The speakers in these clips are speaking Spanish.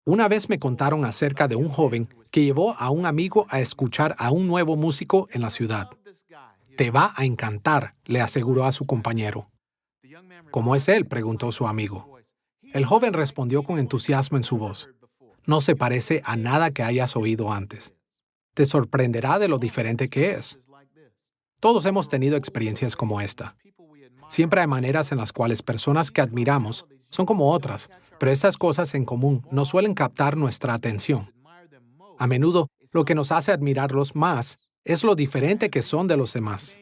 Una vez me contaron acerca de un joven que llevó a un amigo a escuchar a un nuevo músico en la ciudad. Te va a encantar, le aseguró a su compañero. ¿Cómo es él?, preguntó su amigo. El joven respondió con entusiasmo en su voz. No se parece a nada que hayas oído antes. Te sorprenderá de lo diferente que es. Todos hemos tenido experiencias como esta. Siempre hay maneras en las cuales personas que admiramos son como otras, pero estas cosas en común no suelen captar nuestra atención. A menudo, lo que nos hace admirarlos más es lo diferente que son de los demás.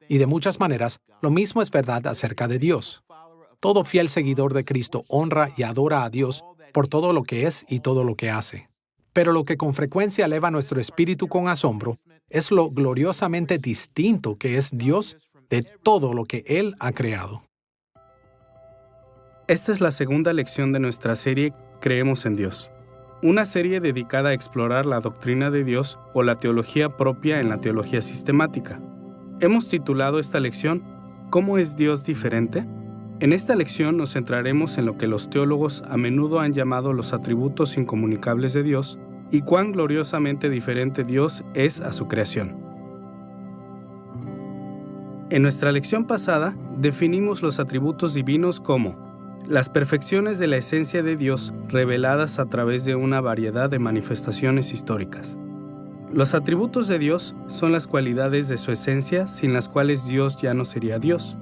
Y de muchas maneras, lo mismo es verdad acerca de Dios. Todo fiel seguidor de Cristo honra y adora a Dios por todo lo que es y todo lo que hace. Pero lo que con frecuencia eleva nuestro espíritu con asombro es lo gloriosamente distinto que es Dios de todo lo que Él ha creado. Esta es la segunda lección de nuestra serie Creemos en Dios, una serie dedicada a explorar la doctrina de Dios o la teología propia en la teología sistemática. Hemos titulado esta lección ¿Cómo es Dios diferente? En esta lección nos centraremos en lo que los teólogos a menudo han llamado los atributos incomunicables de Dios y cuán gloriosamente diferente Dios es a su creación. En nuestra lección pasada definimos los atributos divinos como las perfecciones de la esencia de Dios reveladas a través de una variedad de manifestaciones históricas. Los atributos de Dios son las cualidades de su esencia sin las cuales Dios ya no sería Dios.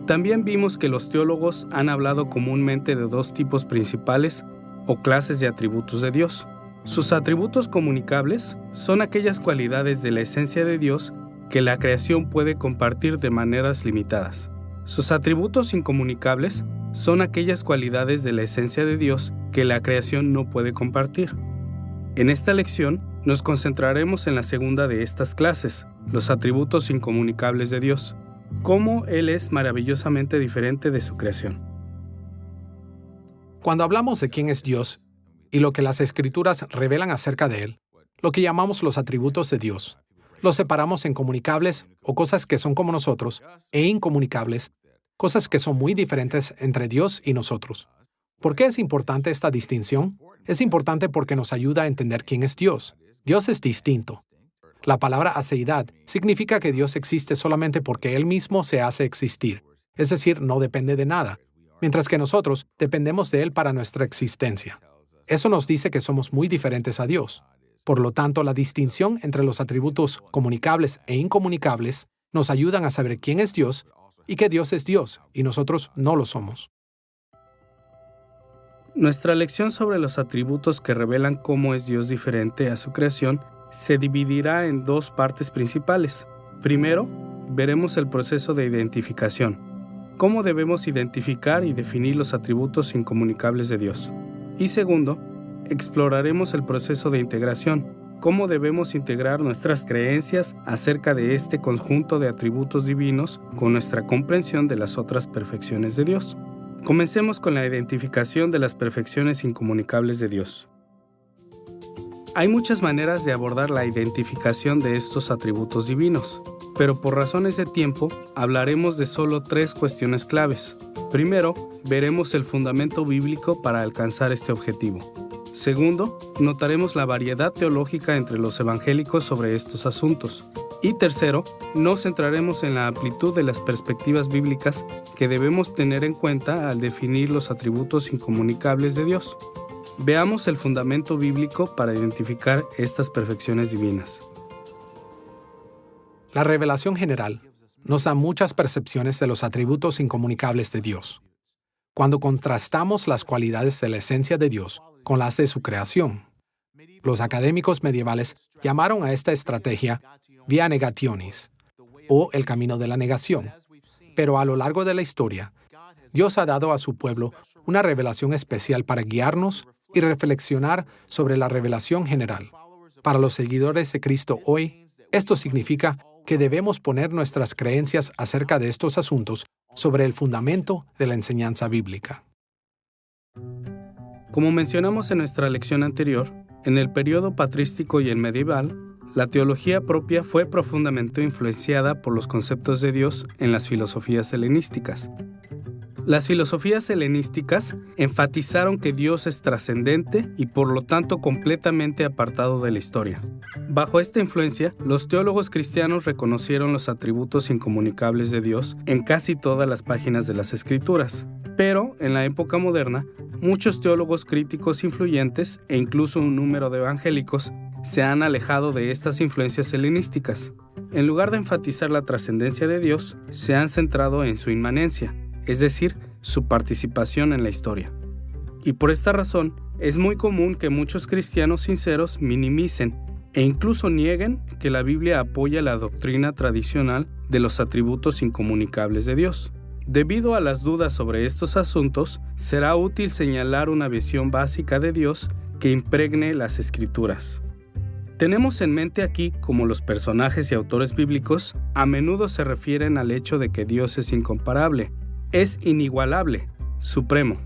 También vimos que los teólogos han hablado comúnmente de dos tipos principales o clases de atributos de Dios. Sus atributos comunicables son aquellas cualidades de la esencia de Dios que la creación puede compartir de maneras limitadas. Sus atributos incomunicables son aquellas cualidades de la esencia de Dios que la creación no puede compartir. En esta lección nos concentraremos en la segunda de estas clases, los atributos incomunicables de Dios. Cómo Él es maravillosamente diferente de su creación. Cuando hablamos de quién es Dios y lo que las Escrituras revelan acerca de Él, lo que llamamos los atributos de Dios, los separamos en comunicables o cosas que son como nosotros, e incomunicables, cosas que son muy diferentes entre Dios y nosotros. ¿Por qué es importante esta distinción? Es importante porque nos ayuda a entender quién es Dios. Dios es distinto. La palabra aceidad significa que Dios existe solamente porque Él mismo se hace existir, es decir, no depende de nada, mientras que nosotros dependemos de Él para nuestra existencia. Eso nos dice que somos muy diferentes a Dios. Por lo tanto, la distinción entre los atributos comunicables e incomunicables nos ayudan a saber quién es Dios y que Dios es Dios y nosotros no lo somos. Nuestra lección sobre los atributos que revelan cómo es Dios diferente a su creación se dividirá en dos partes principales. Primero, veremos el proceso de identificación. Cómo debemos identificar y definir los atributos incomunicables de Dios. Y segundo, exploraremos el proceso de integración. Cómo debemos integrar nuestras creencias acerca de este conjunto de atributos divinos con nuestra comprensión de las otras perfecciones de Dios. Comencemos con la identificación de las perfecciones incomunicables de Dios. Hay muchas maneras de abordar la identificación de estos atributos divinos, pero por razones de tiempo hablaremos de solo tres cuestiones claves. Primero, veremos el fundamento bíblico para alcanzar este objetivo. Segundo, notaremos la variedad teológica entre los evangélicos sobre estos asuntos. Y tercero, nos centraremos en la amplitud de las perspectivas bíblicas que debemos tener en cuenta al definir los atributos incomunicables de Dios. Veamos el fundamento bíblico para identificar estas perfecciones divinas. La revelación general nos da muchas percepciones de los atributos incomunicables de Dios. Cuando contrastamos las cualidades de la esencia de Dios con las de su creación, los académicos medievales llamaron a esta estrategia via negationis, o el camino de la negación. Pero a lo largo de la historia, Dios ha dado a su pueblo una revelación especial para guiarnos y reflexionar sobre la revelación general. Para los seguidores de Cristo hoy, esto significa que debemos poner nuestras creencias acerca de estos asuntos sobre el fundamento de la enseñanza bíblica. Como mencionamos en nuestra lección anterior, en el período patrístico y el medieval, la teología propia fue profundamente influenciada por los conceptos de Dios en las filosofías helenísticas. Las filosofías helenísticas enfatizaron que Dios es trascendente y por lo tanto completamente apartado de la historia. Bajo esta influencia, los teólogos cristianos reconocieron los atributos incomunicables de Dios en casi todas las páginas de las Escrituras. Pero, en la época moderna, muchos teólogos críticos influyentes e incluso un número de evangélicos se han alejado de estas influencias helenísticas. En lugar de enfatizar la trascendencia de Dios, se han centrado en su inmanencia, es decir, su participación en la historia. Y por esta razón, es muy común que muchos cristianos sinceros minimicen e incluso nieguen que la Biblia apoya la doctrina tradicional de los atributos incomunicables de Dios. Debido a las dudas sobre estos asuntos, será útil señalar una visión básica de Dios que impregne las Escrituras. Tenemos en mente aquí cómo los personajes y autores bíblicos a menudo se refieren al hecho de que Dios es incomparable, es inigualable, supremo.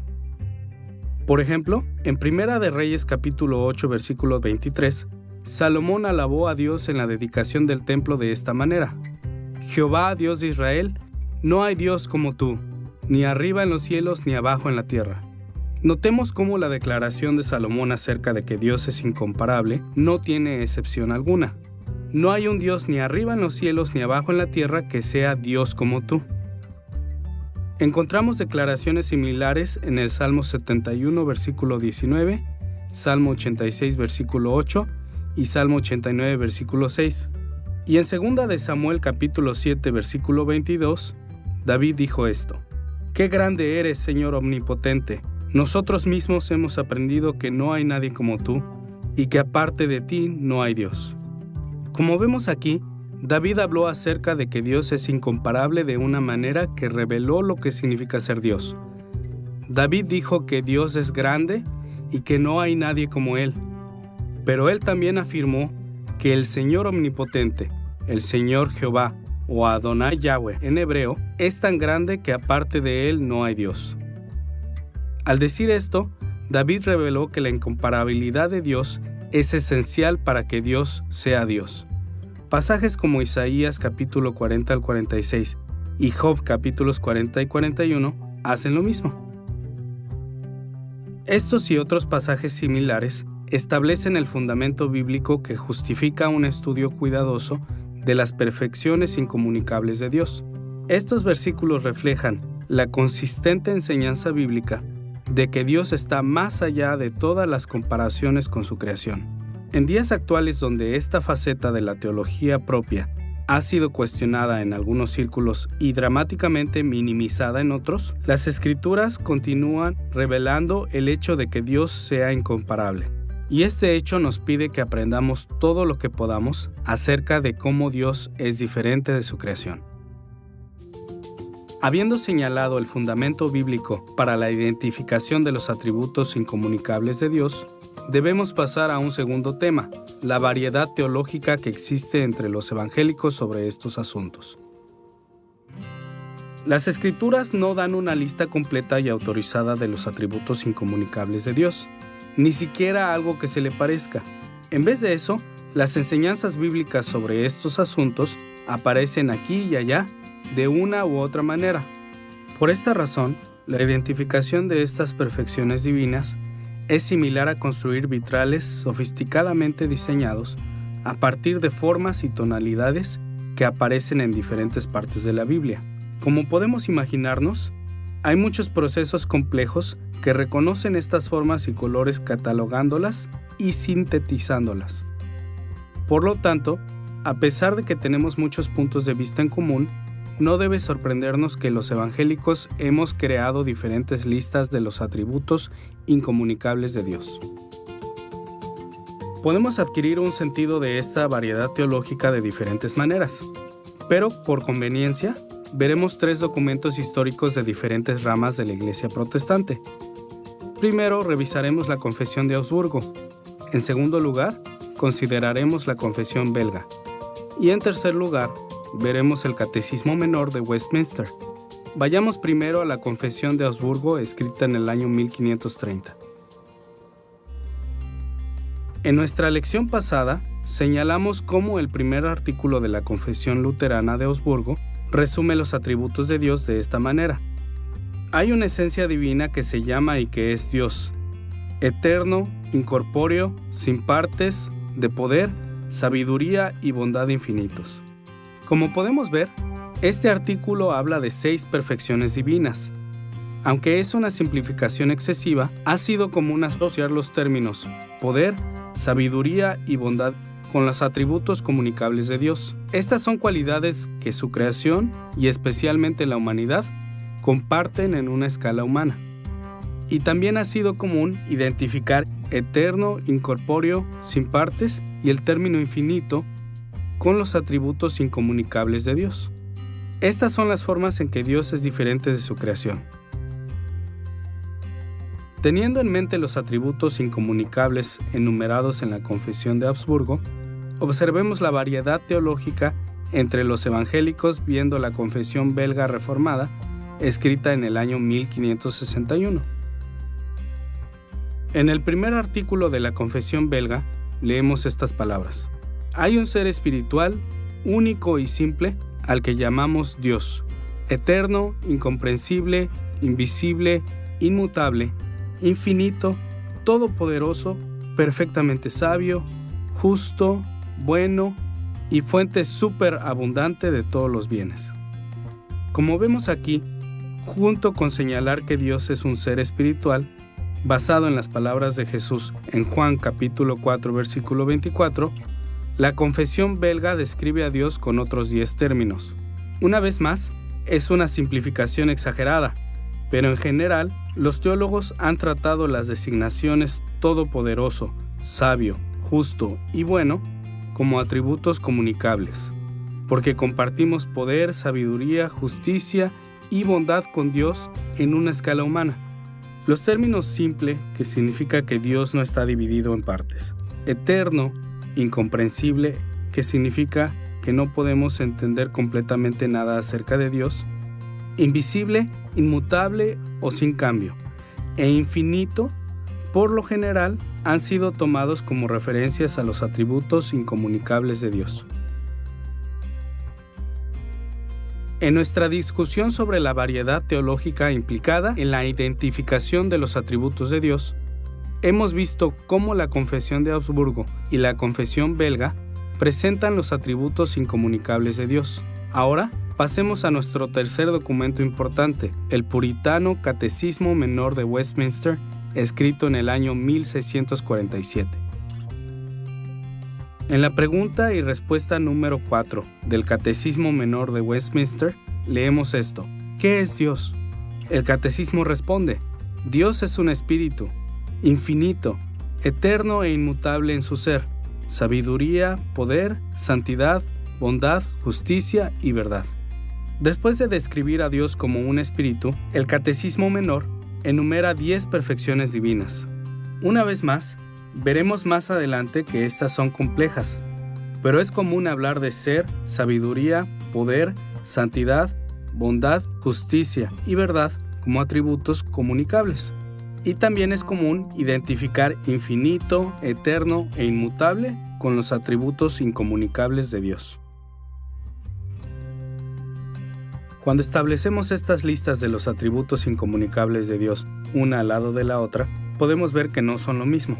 Por ejemplo, en Primera de Reyes capítulo 8 versículo 23, Salomón alabó a Dios en la dedicación del templo de esta manera: Jehová, Dios de Israel, no hay Dios como tú, ni arriba en los cielos ni abajo en la tierra. Notemos cómo la declaración de Salomón acerca de que Dios es incomparable no tiene excepción alguna. No hay un Dios ni arriba en los cielos ni abajo en la tierra que sea Dios como tú. Encontramos declaraciones similares en el Salmo 71, versículo 19, Salmo 86, versículo 8 y Salmo 89, versículo 6. Y en 2 de Samuel, capítulo 7, versículo 22, David dijo esto: «Qué grande eres, Señor omnipotente. Nosotros mismos hemos aprendido que no hay nadie como tú, y que aparte de ti no hay Dios». Como vemos aquí, David habló acerca de que Dios es incomparable de una manera que reveló lo que significa ser Dios. David dijo que Dios es grande y que no hay nadie como Él. Pero él también afirmó que el Señor omnipotente, el Señor Jehová o Adonai Yahweh en hebreo, es tan grande que aparte de Él no hay Dios. Al decir esto, David reveló que la incomparabilidad de Dios es esencial para que Dios sea Dios. Pasajes como Isaías capítulo 40 al 46 y Job capítulos 40 y 41 hacen lo mismo. Estos y otros pasajes similares establecen el fundamento bíblico que justifica un estudio cuidadoso de las perfecciones incomunicables de Dios. Estos versículos reflejan la consistente enseñanza bíblica de que Dios está más allá de todas las comparaciones con su creación. En días actuales donde esta faceta de la teología propia ha sido cuestionada en algunos círculos y dramáticamente minimizada en otros, las Escrituras continúan revelando el hecho de que Dios sea incomparable. Y este hecho nos pide que aprendamos todo lo que podamos acerca de cómo Dios es diferente de su creación. Habiendo señalado el fundamento bíblico para la identificación de los atributos incomunicables de Dios, debemos pasar a un segundo tema, la variedad teológica que existe entre los evangélicos sobre estos asuntos. Las Escrituras no dan una lista completa y autorizada de los atributos incomunicables de Dios, ni siquiera algo que se le parezca. En vez de eso, las enseñanzas bíblicas sobre estos asuntos aparecen aquí y allá de una u otra manera. Por esta razón, la identificación de estas perfecciones divinas es similar a construir vitrales sofisticadamente diseñados a partir de formas y tonalidades que aparecen en diferentes partes de la Biblia. Como podemos imaginarnos, hay muchos procesos complejos que reconocen estas formas y colores catalogándolas y sintetizándolas. Por lo tanto, a pesar de que tenemos muchos puntos de vista en común, no debe sorprendernos que los evangélicos hemos creado diferentes listas de los atributos incomunicables de Dios. Podemos adquirir un sentido de esta variedad teológica de diferentes maneras, pero por conveniencia, veremos 3 documentos históricos de diferentes ramas de la Iglesia protestante. Primero, revisaremos la Confesión de Augsburgo. En segundo lugar, consideraremos la Confesión belga. Y en tercer lugar, veremos el Catecismo Menor de Westminster. Vayamos primero a la Confesión de Augsburgo, escrita en el año 1530. En nuestra lección pasada, señalamos cómo el primer artículo de la Confesión Luterana de Augsburgo resume los atributos de Dios de esta manera. Hay una esencia divina que se llama y que es Dios, eterno, incorpóreo, sin partes, de poder, sabiduría y bondad infinitos. Como podemos ver, este artículo habla de 6 perfecciones divinas. Aunque es una simplificación excesiva, ha sido común asociar los términos poder, sabiduría y bondad con los atributos comunicables de Dios. Estas son cualidades que su creación, y especialmente la humanidad, comparten en una escala humana. Y también ha sido común identificar eterno, incorpóreo, sin partes y el término infinito con los atributos incomunicables de Dios. Estas son las formas en que Dios es diferente de su creación. Teniendo en mente los atributos incomunicables enumerados en la Confesión de Habsburgo, observemos la variedad teológica entre los evangélicos viendo la Confesión belga reformada, escrita en el año 1561. En el primer artículo de la Confesión belga leemos estas palabras: hay un ser espiritual, único y simple, al que llamamos Dios, eterno, incomprensible, invisible, inmutable, infinito, todopoderoso, perfectamente sabio, justo, bueno y fuente superabundante de todos los bienes. Como vemos aquí, junto con señalar que Dios es un ser espiritual, basado en las palabras de Jesús en Juan capítulo 4 versículo 24, la Confesión belga describe a Dios con otros 10 términos. Una vez más, es una simplificación exagerada, pero en general, los teólogos han tratado las designaciones todopoderoso, sabio, justo y bueno como atributos comunicables, porque compartimos poder, sabiduría, justicia y bondad con Dios en una escala humana. Los términos simple, que significa que Dios no está dividido en partes, eterno, incomprensible, que significa que no podemos entender completamente nada acerca de Dios, invisible, inmutable o sin cambio, e infinito, por lo general, han sido tomados como referencias a los atributos incomunicables de Dios. En nuestra discusión sobre la variedad teológica implicada en la identificación de los atributos de Dios, hemos visto cómo la Confesión de Habsburgo y la Confesión belga presentan los atributos incomunicables de Dios. Ahora, pasemos a nuestro tercer documento importante, el puritano Catecismo Menor de Westminster, escrito en el año 1647. En la pregunta y respuesta número 4 del Catecismo Menor de Westminster, leemos esto: ¿qué es Dios? El Catecismo responde: Dios es un espíritu, infinito, eterno e inmutable en su ser, sabiduría, poder, santidad, bondad, justicia y verdad. Después de describir a Dios como un espíritu, el Catecismo Menor enumera 10 perfecciones divinas. Una vez más, veremos más adelante que estas son complejas, pero es común hablar de ser, sabiduría, poder, santidad, bondad, justicia y verdad como atributos comunicables. Y también es común identificar infinito, eterno e inmutable con los atributos incomunicables de Dios. Cuando establecemos estas listas de los atributos incomunicables de Dios una al lado de la otra, podemos ver que no son lo mismo.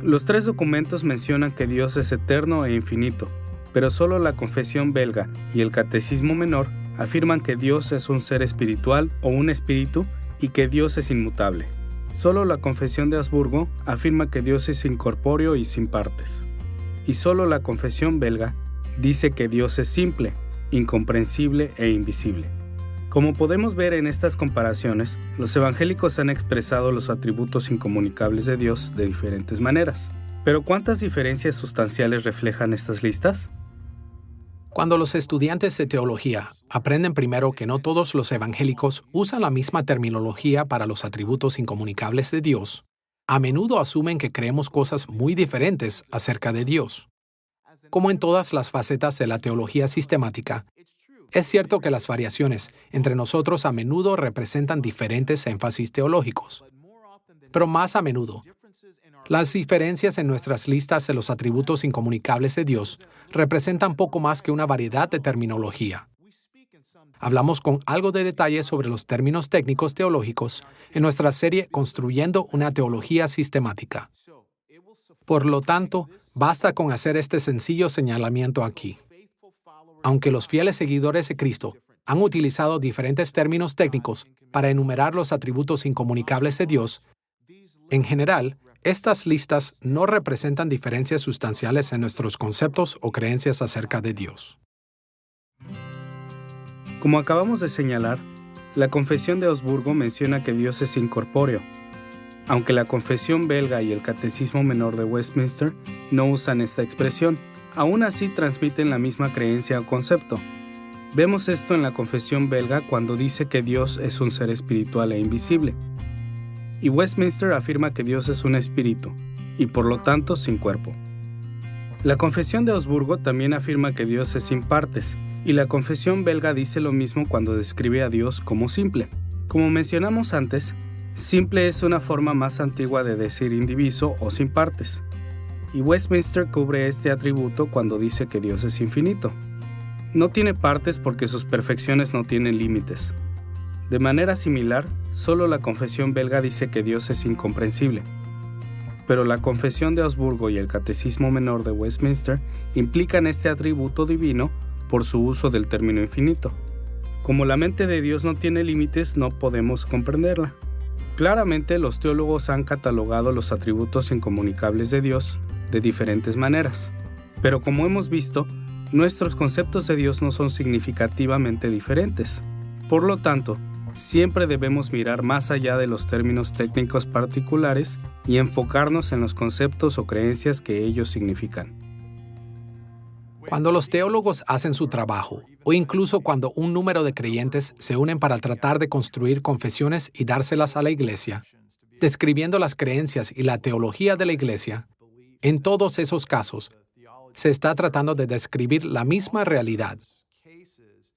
Los 3 documentos mencionan que Dios es eterno e infinito, pero solo la Confesión belga y el Catecismo Menor afirman que Dios es un ser espiritual o un espíritu y que Dios es inmutable. Solo la Confesión de Habsburgo afirma que Dios es incorpóreo y sin partes. Y solo la Confesión belga dice que Dios es simple, incomprensible e invisible. Como podemos ver en estas comparaciones, los evangélicos han expresado los atributos incomunicables de Dios de diferentes maneras. Pero ¿cuántas diferencias sustanciales reflejan estas listas? Cuando los estudiantes de teología aprenden primero que no todos los evangélicos usan la misma terminología para los atributos incomunicables de Dios, a menudo asumen que creemos cosas muy diferentes acerca de Dios. Como en todas las facetas de la teología sistemática, es cierto que las variaciones entre nosotros a menudo representan diferentes énfasis teológicos, pero más a menudo, las diferencias en nuestras listas de los atributos incomunicables de Dios representan poco más que una variedad de terminología. hablamos con algo de detalle sobre los términos técnicos teológicos en nuestra serie Construyendo una teología sistemática. Por lo tanto, basta con hacer este sencillo señalamiento aquí. Aunque los fieles seguidores de Cristo han utilizado diferentes términos técnicos para enumerar los atributos incomunicables de Dios, en general, estas listas no representan diferencias sustanciales en nuestros conceptos o creencias acerca de Dios. Como acabamos de señalar, la Confesión de Augsburgo menciona que Dios es incorpóreo, aunque la Confesión belga y el Catecismo Menor de Westminster no usan esta expresión. Aún así transmiten la misma creencia o concepto. Vemos esto en la Confesión belga cuando dice que Dios es un ser espiritual e invisible. Y Westminster afirma que Dios es un espíritu, y por lo tanto sin cuerpo. La Confesión de Augsburgo también afirma que Dios es sin partes, y la Confesión belga dice lo mismo cuando describe a Dios como simple. Como mencionamos antes, simple es una forma más antigua de decir indiviso o sin partes. Y Westminster cubre este atributo cuando dice que Dios es infinito. No tiene partes porque sus perfecciones no tienen límites. De manera similar, solo la Confesión belga dice que Dios es incomprensible. Pero la Confesión de Augsburgo y el Catecismo Menor de Westminster implican este atributo divino por su uso del término infinito. Como la mente de Dios no tiene límites, no podemos comprenderla. Claramente, los teólogos han catalogado los atributos incomunicables de Dios de diferentes maneras, pero como hemos visto, nuestros conceptos de Dios no son significativamente diferentes. Por lo tanto, siempre debemos mirar más allá de los términos técnicos particulares y enfocarnos en los conceptos o creencias que ellos significan. Cuando los teólogos hacen su trabajo, o incluso cuando un número de creyentes se unen para tratar de construir confesiones y dárselas a la iglesia, describiendo las creencias y la teología de la iglesia, en todos esos casos, se está tratando de describir la misma realidad,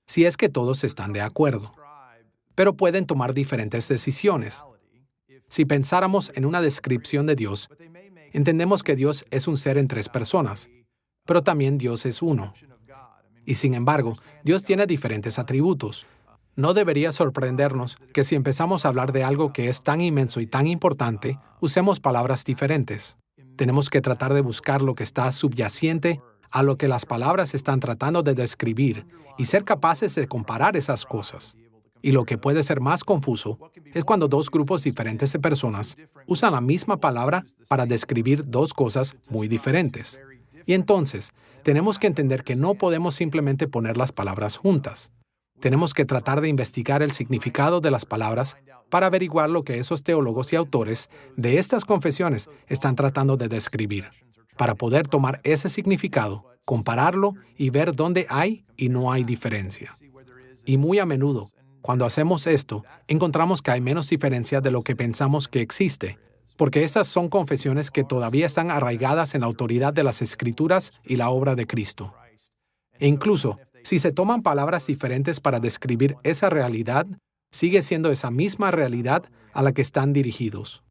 si es que todos están de acuerdo. Pero pueden tomar diferentes decisiones. Si pensáramos en una descripción de Dios, entendemos que Dios es un ser en tres personas, pero también Dios es uno. Y sin embargo, Dios tiene diferentes atributos. No debería sorprendernos que si empezamos a hablar de algo que es tan inmenso y tan importante, usemos palabras diferentes. Tenemos que tratar de buscar lo que está subyacente a lo que las palabras están tratando de describir y ser capaces de comparar esas cosas. Y lo que puede ser más confuso es cuando dos grupos diferentes de personas usan la misma palabra para describir dos cosas muy diferentes. Y entonces, tenemos que entender que no podemos simplemente poner las palabras juntas. Tenemos que tratar de investigar el significado de las palabras para averiguar lo que esos teólogos y autores de estas confesiones están tratando de describir, para poder tomar ese significado, compararlo y ver dónde hay y no hay diferencia. Y muy a menudo, cuando hacemos esto, encontramos que hay menos diferencia de lo que pensamos que existe, porque esas son confesiones que todavía están arraigadas en la autoridad de las Escrituras y la obra de Cristo. E incluso, si se toman palabras diferentes para describir esa realidad, sigue siendo esa misma realidad a la que están dirigidos.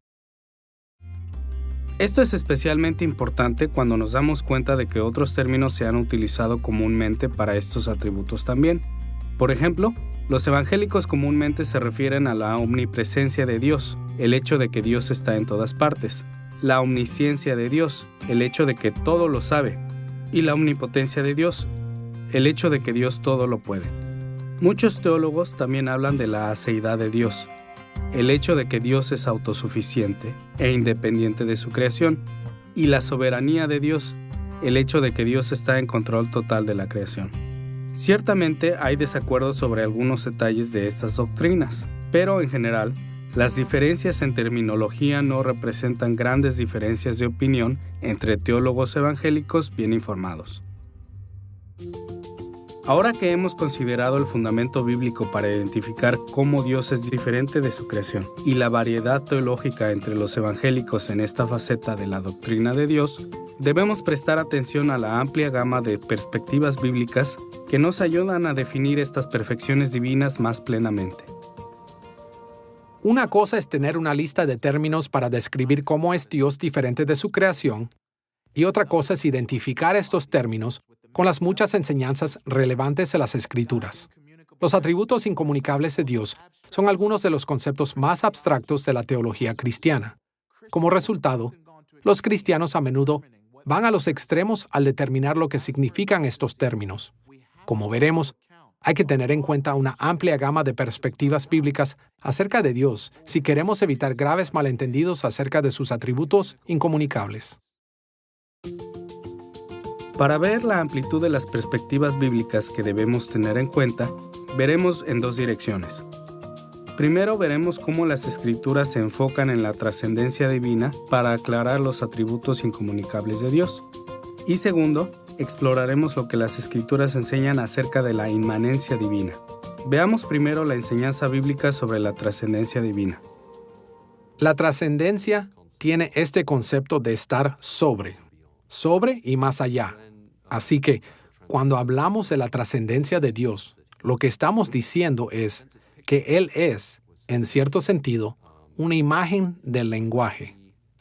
Esto es especialmente importante cuando nos damos cuenta de que otros términos se han utilizado comúnmente para estos atributos también. Por ejemplo, los evangélicos comúnmente se refieren a la omnipresencia de Dios, el hecho de que Dios está en todas partes, la omnisciencia de Dios, el hecho de que todo lo sabe, y la omnipotencia de Dios, el hecho de que Dios todo lo puede. Muchos teólogos también hablan de la aceidad de Dios, el hecho de que Dios es autosuficiente e independiente de su creación, y la soberanía de Dios, el hecho de que Dios está en control total de la creación. Ciertamente hay desacuerdos sobre algunos detalles de estas doctrinas, pero en general, las diferencias en terminología no representan grandes diferencias de opinión entre teólogos evangélicos bien informados. Ahora que hemos considerado el fundamento bíblico para identificar cómo Dios es diferente de su creación y la variedad teológica entre los evangélicos en esta faceta de la doctrina de Dios, debemos prestar atención a la amplia gama de perspectivas bíblicas que nos ayudan a definir estas perfecciones divinas más plenamente. Una cosa es tener una lista de términos para describir cómo es Dios diferente de su creación, y otra cosa es identificar estos términos con las muchas enseñanzas relevantes de las Escrituras. Los atributos incomunicables de Dios son algunos de los conceptos más abstractos de la teología cristiana. Como resultado, los cristianos a menudo van a los extremos al determinar lo que significan estos términos. Como veremos, hay que tener en cuenta una amplia gama de perspectivas bíblicas acerca de Dios si queremos evitar graves malentendidos acerca de sus atributos incomunicables. Para ver la amplitud de las perspectivas bíblicas que debemos tener en cuenta, veremos en dos direcciones. Primero veremos cómo las Escrituras se enfocan en la trascendencia divina para aclarar los atributos incomunicables de Dios. Y segundo, exploraremos lo que las Escrituras enseñan acerca de la inmanencia divina. Veamos primero la enseñanza bíblica sobre la trascendencia divina. La trascendencia tiene este concepto de estar sobre y más allá. Así que, cuando hablamos de la trascendencia de Dios, lo que estamos diciendo es que Él es, en cierto sentido, una imagen del lenguaje.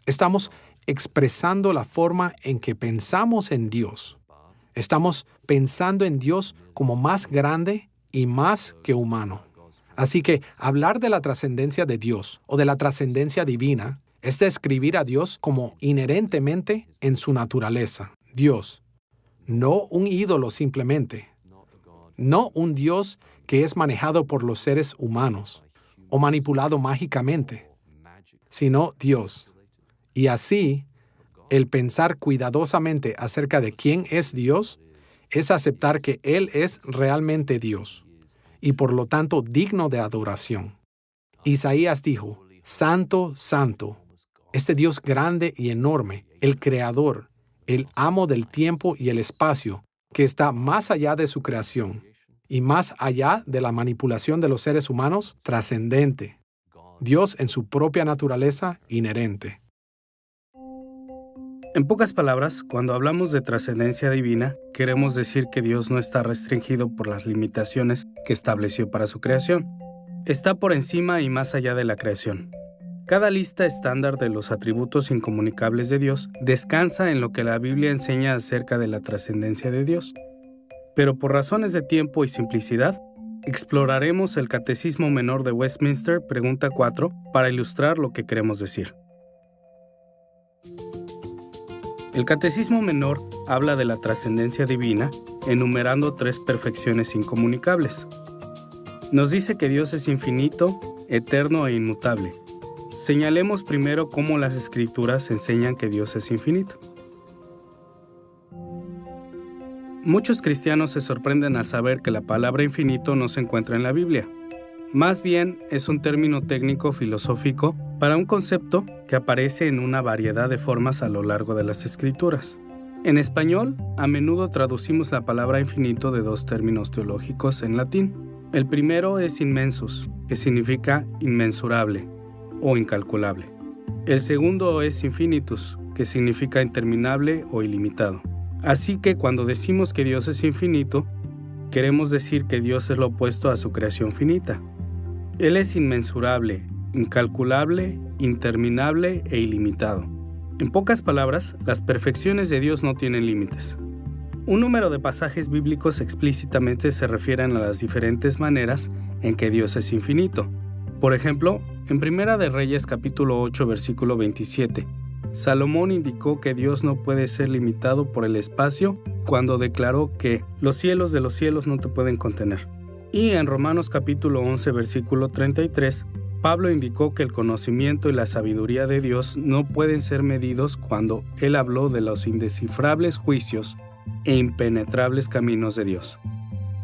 Estamos expresando la forma en que pensamos en Dios. Estamos pensando en Dios como más grande y más que humano. Así que hablar de la trascendencia de Dios o de la trascendencia divina es describir a Dios como inherentemente en su naturaleza. Dios, no un ídolo simplemente, no un Dios que es manejado por los seres humanos o manipulado mágicamente, sino Dios. Y así, el pensar cuidadosamente acerca de quién es Dios es aceptar que Él es realmente Dios y por lo tanto digno de adoración. Isaías dijo, Santo, Santo, este Dios grande y enorme, el Creador, el amo del tiempo y el espacio, que está más allá de su creación y más allá de la manipulación de los seres humanos, trascendente. Dios en su propia naturaleza inherente. En pocas palabras, cuando hablamos de trascendencia divina, queremos decir que Dios no está restringido por las limitaciones que estableció para su creación. Está por encima y más allá de la creación. Cada lista estándar de los atributos incomunicables de Dios descansa en lo que la Biblia enseña acerca de la trascendencia de Dios. Pero por razones de tiempo y simplicidad, exploraremos el Catecismo Menor de Westminster, pregunta 4, para ilustrar lo que queremos decir. El Catecismo Menor habla de la trascendencia divina, enumerando 3 perfecciones incomunicables. Nos dice que Dios es infinito, eterno e inmutable. Señalemos primero cómo las Escrituras enseñan que Dios es infinito. Muchos cristianos se sorprenden al saber que la palabra infinito no se encuentra en la Biblia. Más bien, es un término técnico filosófico para un concepto que aparece en una variedad de formas a lo largo de las Escrituras. En español, a menudo traducimos la palabra infinito de 2 términos teológicos en latín. El primero es inmensus, que significa inmensurable o incalculable. El segundo es infinitus, que significa interminable o ilimitado. Así que cuando decimos que Dios es infinito, queremos decir que Dios es lo opuesto a su creación finita. Él es inmensurable, incalculable, interminable e ilimitado. En pocas palabras, las perfecciones de Dios no tienen límites. Un número de pasajes bíblicos explícitamente se refieren a las diferentes maneras en que Dios es infinito. Por ejemplo, en Primera de Reyes capítulo 8 versículo 27, Salomón indicó que Dios no puede ser limitado por el espacio cuando declaró que los cielos de los cielos no te pueden contener. Y en Romanos capítulo 11 versículo 33, Pablo indicó que el conocimiento y la sabiduría de Dios no pueden ser medidos cuando él habló de los indescifrables juicios e impenetrables caminos de Dios.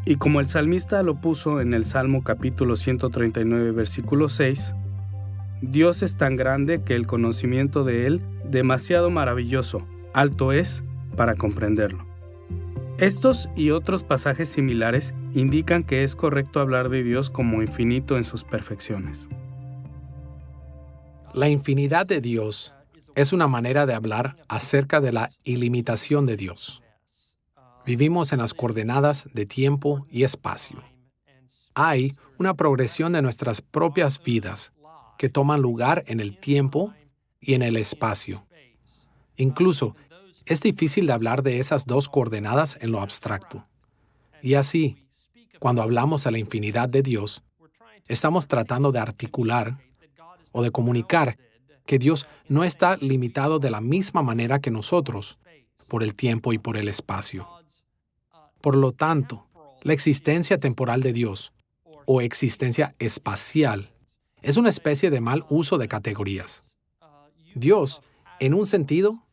Y como el salmista lo puso en el Salmo capítulo 139 versículo 6, Dios es tan grande que el conocimiento de Él demasiado maravilloso, alto es para comprenderlo. Estos y otros pasajes similares indican que es correcto hablar de Dios como infinito en sus perfecciones. La infinidad de Dios es una manera de hablar acerca de la ilimitación de Dios. Vivimos en las coordenadas de tiempo y espacio. Hay una progresión de nuestras propias vidas que toman lugar en el tiempo y en el espacio. Incluso, es difícil de hablar de esas 2 coordenadas en lo abstracto. Y así, Cuando hablamos de la infinidad de Dios, estamos tratando de articular o de comunicar que Dios no está limitado de la misma manera que nosotros, por el tiempo y por el espacio. Por lo tanto, la existencia temporal de Dios, o existencia espacial, es una especie de mal uso de categorías. Dios, en un sentido,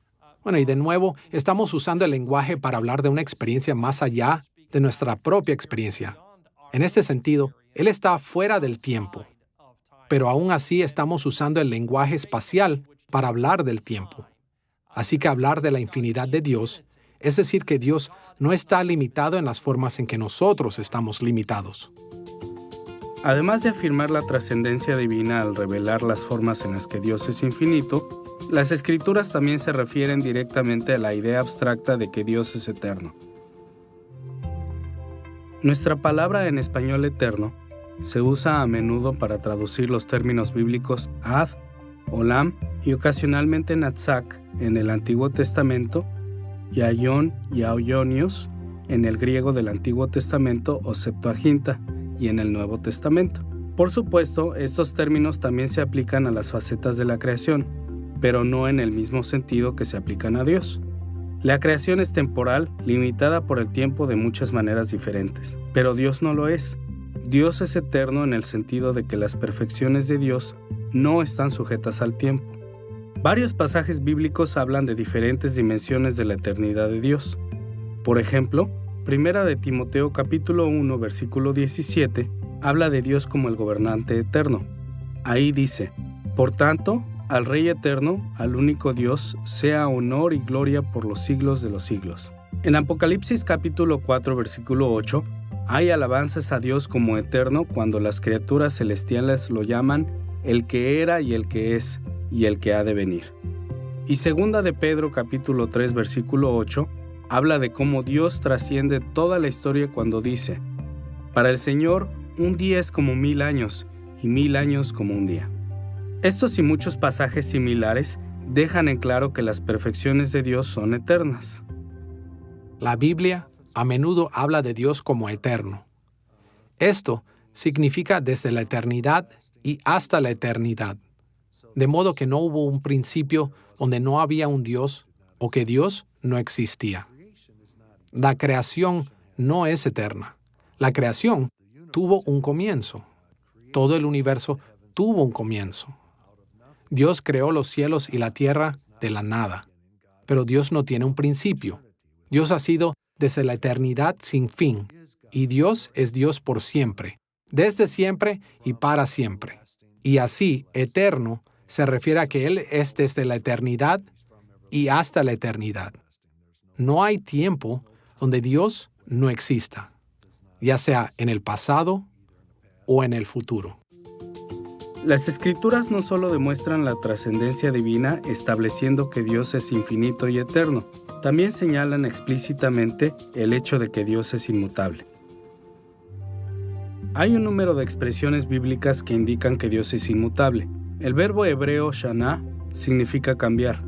y de nuevo, estamos usando el lenguaje para hablar de una experiencia más allá de nuestra propia experiencia. En este sentido, Él está fuera del tiempo, pero aún así estamos usando el lenguaje espacial para hablar del tiempo. Así que hablar de la infinidad de Dios, es decir, que Dios no está limitado en las formas en que nosotros estamos limitados. Además de afirmar la trascendencia divina al revelar las formas en las que Dios es infinito, las Escrituras también se refieren directamente a la idea abstracta de que Dios es eterno. Nuestra palabra en español eterno se usa a menudo para traducir los términos bíblicos ad, olam y ocasionalmente natzak en el Antiguo Testamento y aion y aionios en el griego del Antiguo Testamento o Septuaginta y en el Nuevo Testamento. Por supuesto, estos términos también se aplican a las facetas de la creación, pero no en el mismo sentido que se aplican a Dios. La creación es temporal, limitada por el tiempo de muchas maneras diferentes, pero Dios no lo es. Dios es eterno en el sentido de que las perfecciones de Dios no están sujetas al tiempo. Varios pasajes bíblicos hablan de diferentes dimensiones de la eternidad de Dios. Por ejemplo, Primera de Timoteo capítulo 1, versículo 17, habla de Dios como el gobernante eterno. Ahí dice: por tanto, al Rey eterno, al único Dios, sea honor y gloria por los siglos de los siglos. En Apocalipsis capítulo 4, versículo 8, hay alabanzas a Dios como eterno cuando las criaturas celestiales lo llaman el que era y el que es y el que ha de venir. Y segunda de Pedro capítulo 3, versículo 8, habla de cómo Dios trasciende toda la historia cuando dice: para el Señor, un día es como 1000 años, y 1000 años como un día. Estos y muchos pasajes similares dejan en claro que las perfecciones de Dios son eternas. La Biblia a menudo habla de Dios como eterno. Esto significa desde la eternidad y hasta la eternidad, de modo que no hubo un principio donde no había un Dios o que Dios no existía. La creación no es eterna. La creación tuvo un comienzo. Todo el universo tuvo un comienzo. Dios creó los cielos y la tierra de la nada, pero Dios no tiene un principio. Dios ha sido desde la eternidad sin fin, y Dios es Dios por siempre, desde siempre y para siempre. Y así, eterno se refiere a que Él es desde la eternidad y hasta la eternidad. No hay tiempo donde Dios no exista, ya sea en el pasado o en el futuro. Las Escrituras no solo demuestran la trascendencia divina estableciendo que Dios es infinito y eterno, también señalan explícitamente el hecho de que Dios es inmutable. Hay un número de expresiones bíblicas que indican que Dios es inmutable. El verbo hebreo shana significa cambiar.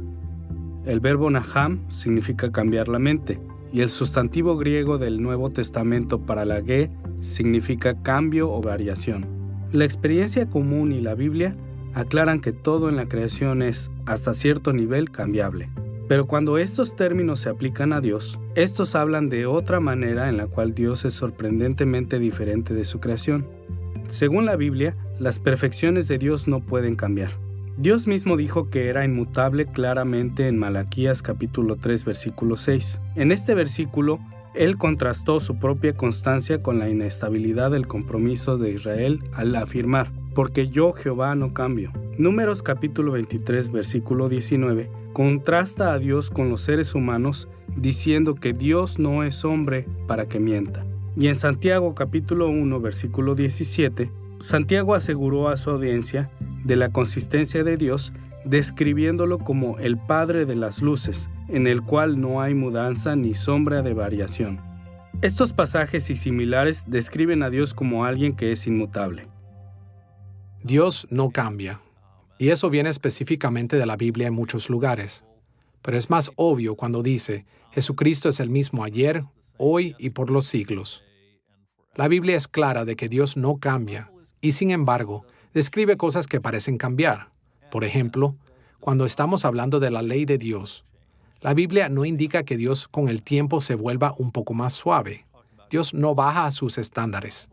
El verbo naham significa cambiar la mente. Y el sustantivo griego del Nuevo Testamento para la ge significa cambio o variación. La experiencia común y la Biblia aclaran que todo en la creación es, hasta cierto nivel, cambiable. Pero cuando estos términos se aplican a Dios, estos hablan de otra manera en la cual Dios es sorprendentemente diferente de su creación. Según la Biblia, las perfecciones de Dios no pueden cambiar. Dios mismo dijo que era inmutable claramente en Malaquías capítulo 3, versículo 6. En este versículo, Él contrastó su propia constancia con la inestabilidad del compromiso de Israel al afirmar: porque yo, Jehová, no cambio. Números capítulo 23, versículo 19, contrasta a Dios con los seres humanos, diciendo que Dios no es hombre para que mienta. Y en Santiago capítulo 1, versículo 17, Santiago aseguró a su audiencia de la consistencia de Dios, describiéndolo como el Padre de las luces, en el cual no hay mudanza ni sombra de variación. Estos pasajes y similares describen a Dios como alguien que es inmutable. Dios no cambia, y eso viene específicamente de la Biblia en muchos lugares. Pero es más obvio cuando dice: Jesucristo es el mismo ayer, hoy y por los siglos. La Biblia es clara de que Dios no cambia y, sin embargo, describe cosas que parecen cambiar. Por ejemplo, cuando estamos hablando de la ley de Dios, la Biblia no indica que Dios con el tiempo se vuelva un poco más suave. Dios no baja a sus estándares.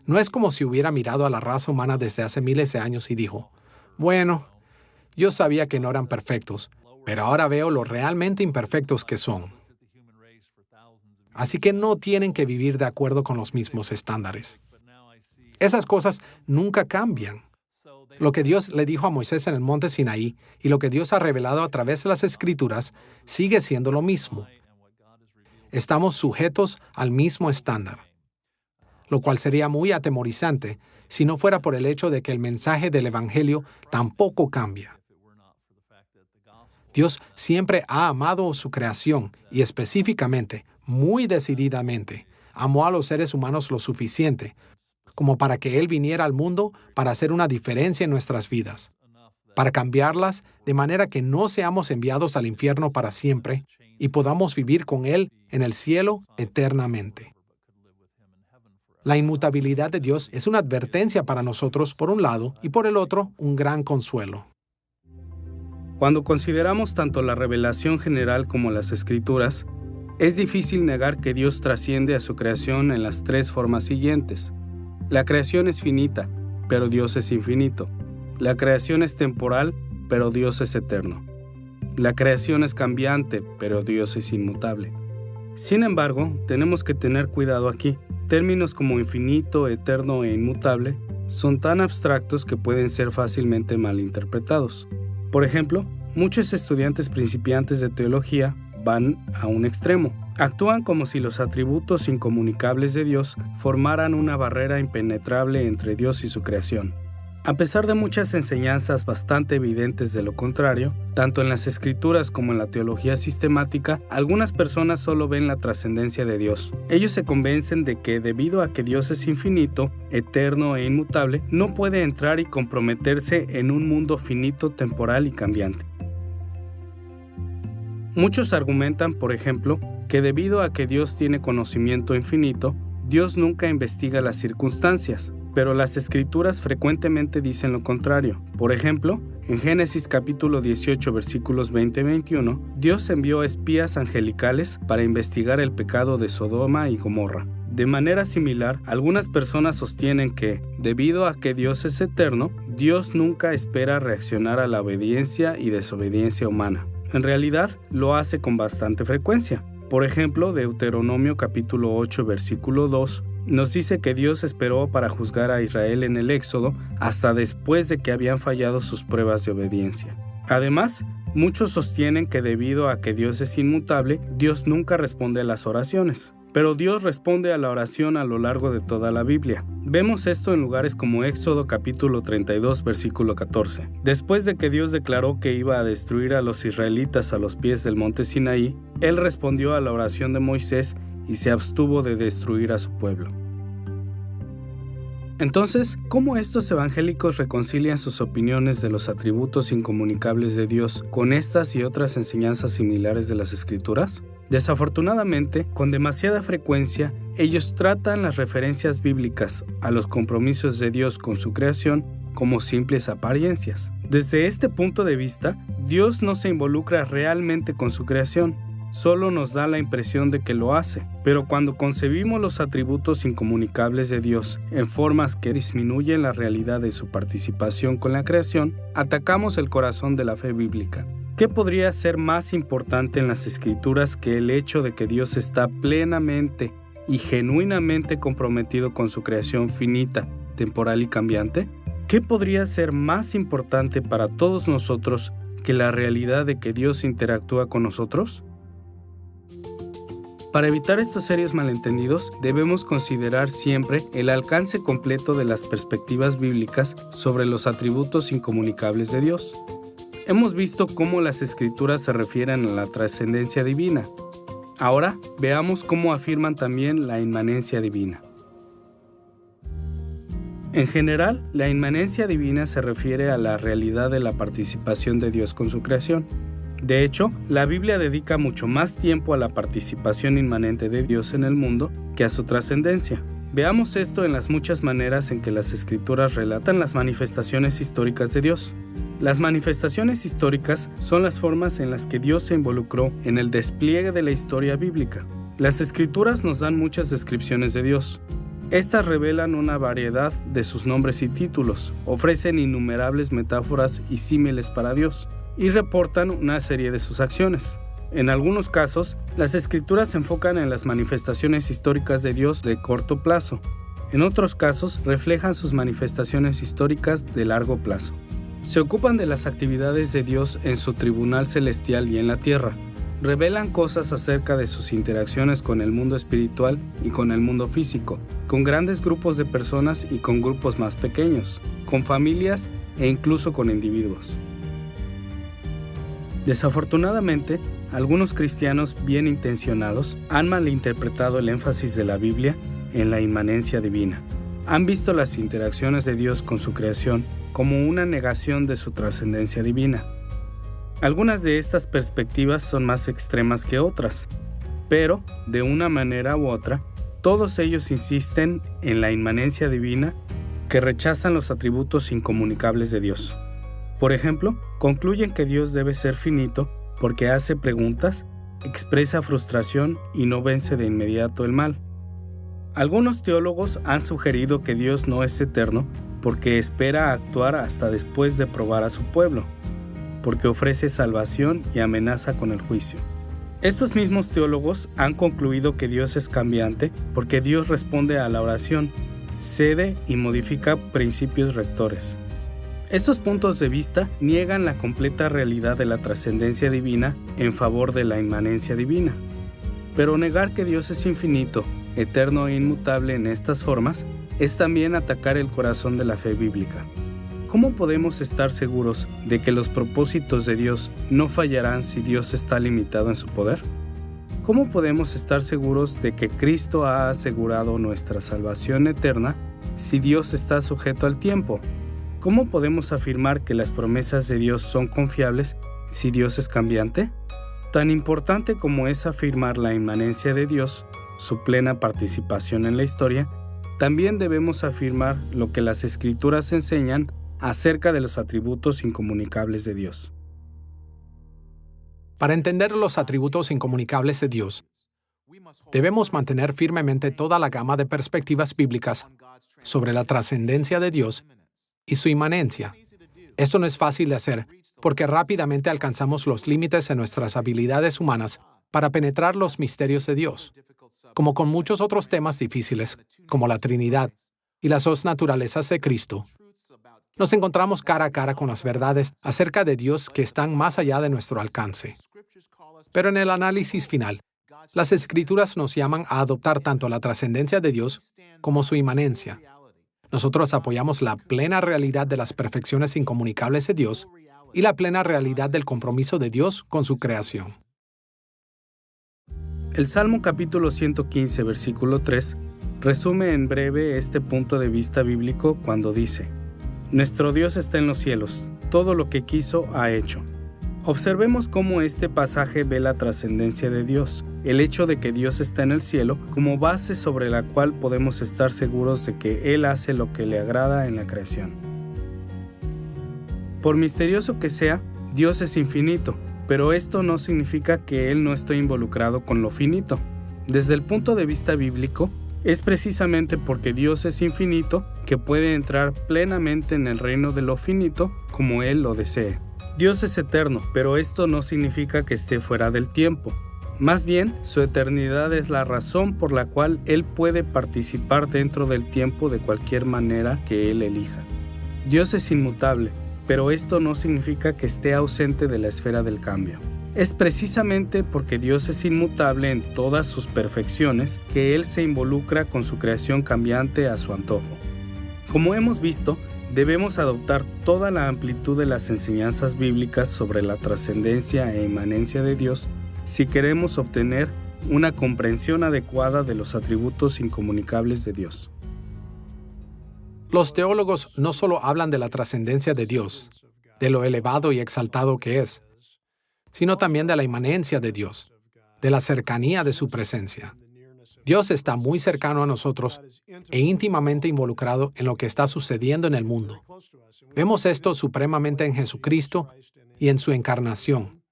No es como si hubiera mirado a la raza humana desde hace miles de años y dijo, bueno, yo sabía que no eran perfectos, pero ahora veo lo realmente imperfectos que son. Así que no tienen que vivir de acuerdo con los mismos estándares. Esas cosas nunca cambian. Lo que Dios le dijo a Moisés en el monte Sinaí y lo que Dios ha revelado a través de las Escrituras sigue siendo lo mismo. Estamos sujetos al mismo estándar, lo cual sería muy atemorizante si no fuera por el hecho de que el mensaje del Evangelio tampoco cambia. Dios siempre ha amado su creación y específicamente, muy decididamente, amó a los seres humanos lo suficiente como para que Él viniera al mundo para hacer una diferencia en nuestras vidas, para cambiarlas de manera que no seamos enviados al infierno para siempre y podamos vivir con Él en el cielo eternamente. La inmutabilidad de Dios es una advertencia para nosotros por un lado y por el otro un gran consuelo. Cuando consideramos tanto la revelación general como las Escrituras, es difícil negar que Dios trasciende a su creación en las tres formas siguientes. La creación es finita, pero Dios es infinito. La creación es temporal, pero Dios es eterno. La creación es cambiante, pero Dios es inmutable. Sin embargo, tenemos que tener cuidado aquí. Términos como infinito, eterno e inmutable son tan abstractos que pueden ser fácilmente malinterpretados. Por ejemplo, muchos estudiantes principiantes de teología van a un extremo. Actúan como si los atributos incomunicables de Dios formaran una barrera impenetrable entre Dios y su creación. A pesar de muchas enseñanzas bastante evidentes de lo contrario, tanto en las Escrituras como en la teología sistemática, algunas personas solo ven la trascendencia de Dios. Ellos se convencen de que debido a que Dios es infinito, eterno e inmutable, no puede entrar y comprometerse en un mundo finito, temporal y cambiante. Muchos argumentan, por ejemplo, que debido a que Dios tiene conocimiento infinito, Dios nunca investiga las circunstancias, pero las Escrituras frecuentemente dicen lo contrario. Por ejemplo, en Génesis capítulo 18 versículos 20 y 21, Dios envió espías angelicales para investigar el pecado de Sodoma y Gomorra. De manera similar, algunas personas sostienen que, debido a que Dios es eterno, Dios nunca espera reaccionar a la obediencia y desobediencia humana. En realidad, lo hace con bastante frecuencia. Por ejemplo, Deuteronomio capítulo 8 versículo 2 nos dice que Dios esperó para juzgar a Israel en el Éxodo hasta después de que habían fallado sus pruebas de obediencia. Además, muchos sostienen que debido a que Dios es inmutable, Dios nunca responde a las oraciones. Pero Dios responde a la oración a lo largo de toda la Biblia. Vemos esto en lugares como Éxodo capítulo 32 versículo 14. Después de que Dios declaró que iba a destruir a los israelitas a los pies del monte Sinaí, Él respondió a la oración de Moisés y se abstuvo de destruir a su pueblo. Entonces, ¿cómo estos evangélicos reconcilian sus opiniones de los atributos incomunicables de Dios con estas y otras enseñanzas similares de las Escrituras? Desafortunadamente, con demasiada frecuencia, ellos tratan las referencias bíblicas a los compromisos de Dios con su creación como simples apariencias. Desde este punto de vista, Dios no se involucra realmente con su creación, solo nos da la impresión de que lo hace. Pero cuando concebimos los atributos incomunicables de Dios en formas que disminuyen la realidad de su participación con la creación, atacamos el corazón de la fe bíblica. ¿Qué podría ser más importante en las Escrituras que el hecho de que Dios está plenamente y genuinamente comprometido con su creación finita, temporal y cambiante? ¿Qué podría ser más importante para todos nosotros que la realidad de que Dios interactúa con nosotros? Para evitar estos serios malentendidos, debemos considerar siempre el alcance completo de las perspectivas bíblicas sobre los atributos incomunicables de Dios. Hemos visto cómo las Escrituras se refieren a la trascendencia divina. Ahora veamos cómo afirman también la inmanencia divina. En general, la inmanencia divina se refiere a la realidad de la participación de Dios con su creación. De hecho, la Biblia dedica mucho más tiempo a la participación inmanente de Dios en el mundo que a su trascendencia. Veamos esto en las muchas maneras en que las Escrituras relatan las manifestaciones históricas de Dios. Las manifestaciones históricas son las formas en las que Dios se involucró en el despliegue de la historia bíblica. Las Escrituras nos dan muchas descripciones de Dios. Estas revelan una variedad de sus nombres y títulos, ofrecen innumerables metáforas y símiles para Dios, y reportan una serie de sus acciones. En algunos casos, las Escrituras se enfocan en las manifestaciones históricas de Dios de corto plazo. En otros casos, reflejan sus manifestaciones históricas de largo plazo. Se ocupan de las actividades de Dios en su tribunal celestial y en la tierra. Revelan cosas acerca de sus interacciones con el mundo espiritual y con el mundo físico, con grandes grupos de personas y con grupos más pequeños, con familias e incluso con individuos. Desafortunadamente, algunos cristianos bien intencionados han malinterpretado el énfasis de la Biblia en la inmanencia divina. Han visto las interacciones de Dios con su creación como una negación de su trascendencia divina. Algunas de estas perspectivas son más extremas que otras, pero, de una manera u otra, todos ellos insisten en la inmanencia divina que rechazan los atributos incomunicables de Dios. Por ejemplo, concluyen que Dios debe ser finito porque hace preguntas, expresa frustración y no vence de inmediato el mal. Algunos teólogos han sugerido que Dios no es eterno porque espera actuar hasta después de probar a su pueblo, porque ofrece salvación y amenaza con el juicio. Estos mismos teólogos han concluido que Dios es cambiante porque Dios responde a la oración, cede y modifica principios rectores. Estos puntos de vista niegan la completa realidad de la trascendencia divina en favor de la inmanencia divina. Pero negar que Dios es infinito, eterno e inmutable en estas formas es también atacar el corazón de la fe bíblica. ¿Cómo podemos estar seguros de que los propósitos de Dios no fallarán si Dios está limitado en su poder? ¿Cómo podemos estar seguros de que Cristo ha asegurado nuestra salvación eterna si Dios está sujeto al tiempo? ¿Cómo podemos afirmar que las promesas de Dios son confiables si Dios es cambiante? Tan importante como es afirmar la inmanencia de Dios, su plena participación en la historia, también debemos afirmar lo que las Escrituras enseñan acerca de los atributos incomunicables de Dios. Para entender los atributos incomunicables de Dios, debemos mantener firmemente toda la gama de perspectivas bíblicas sobre la trascendencia de Dios y su inmanencia. Esto no es fácil de hacer porque rápidamente alcanzamos los límites de nuestras habilidades humanas para penetrar los misterios de Dios. Como con muchos otros temas difíciles, como la Trinidad y las dos naturalezas de Cristo, nos encontramos cara a cara con las verdades acerca de Dios que están más allá de nuestro alcance. Pero en el análisis final, las Escrituras nos llaman a adoptar tanto la trascendencia de Dios como su inmanencia. Nosotros apoyamos la plena realidad de las perfecciones incomunicables de Dios y la plena realidad del compromiso de Dios con su creación. El Salmo capítulo 115, versículo 3, resume en breve este punto de vista bíblico cuando dice: Nuestro Dios está en los cielos, todo lo que quiso ha hecho. Observemos cómo este pasaje ve la trascendencia de Dios, el hecho de que Dios está en el cielo como base sobre la cual podemos estar seguros de que Él hace lo que le agrada en la creación. Por misterioso que sea, Dios es infinito, pero esto no significa que Él no esté involucrado con lo finito. Desde el punto de vista bíblico, es precisamente porque Dios es infinito que puede entrar plenamente en el reino de lo finito como Él lo desee. Dios es eterno, pero esto no significa que esté fuera del tiempo. Más bien, su eternidad es la razón por la cual Él puede participar dentro del tiempo de cualquier manera que Él elija. Dios es inmutable, pero esto no significa que esté ausente de la esfera del cambio. Es precisamente porque Dios es inmutable en todas sus perfecciones que Él se involucra con su creación cambiante a su antojo. Como hemos visto, debemos adoptar toda la amplitud de las enseñanzas bíblicas sobre la trascendencia e inmanencia de Dios si queremos obtener una comprensión adecuada de los atributos incomunicables de Dios. Los teólogos no solo hablan de la trascendencia de Dios, de lo elevado y exaltado que es, sino también de la inmanencia de Dios, de la cercanía de su presencia. Dios está muy cercano a nosotros e íntimamente involucrado en lo que está sucediendo en el mundo. Vemos esto supremamente en Jesucristo y en su encarnación,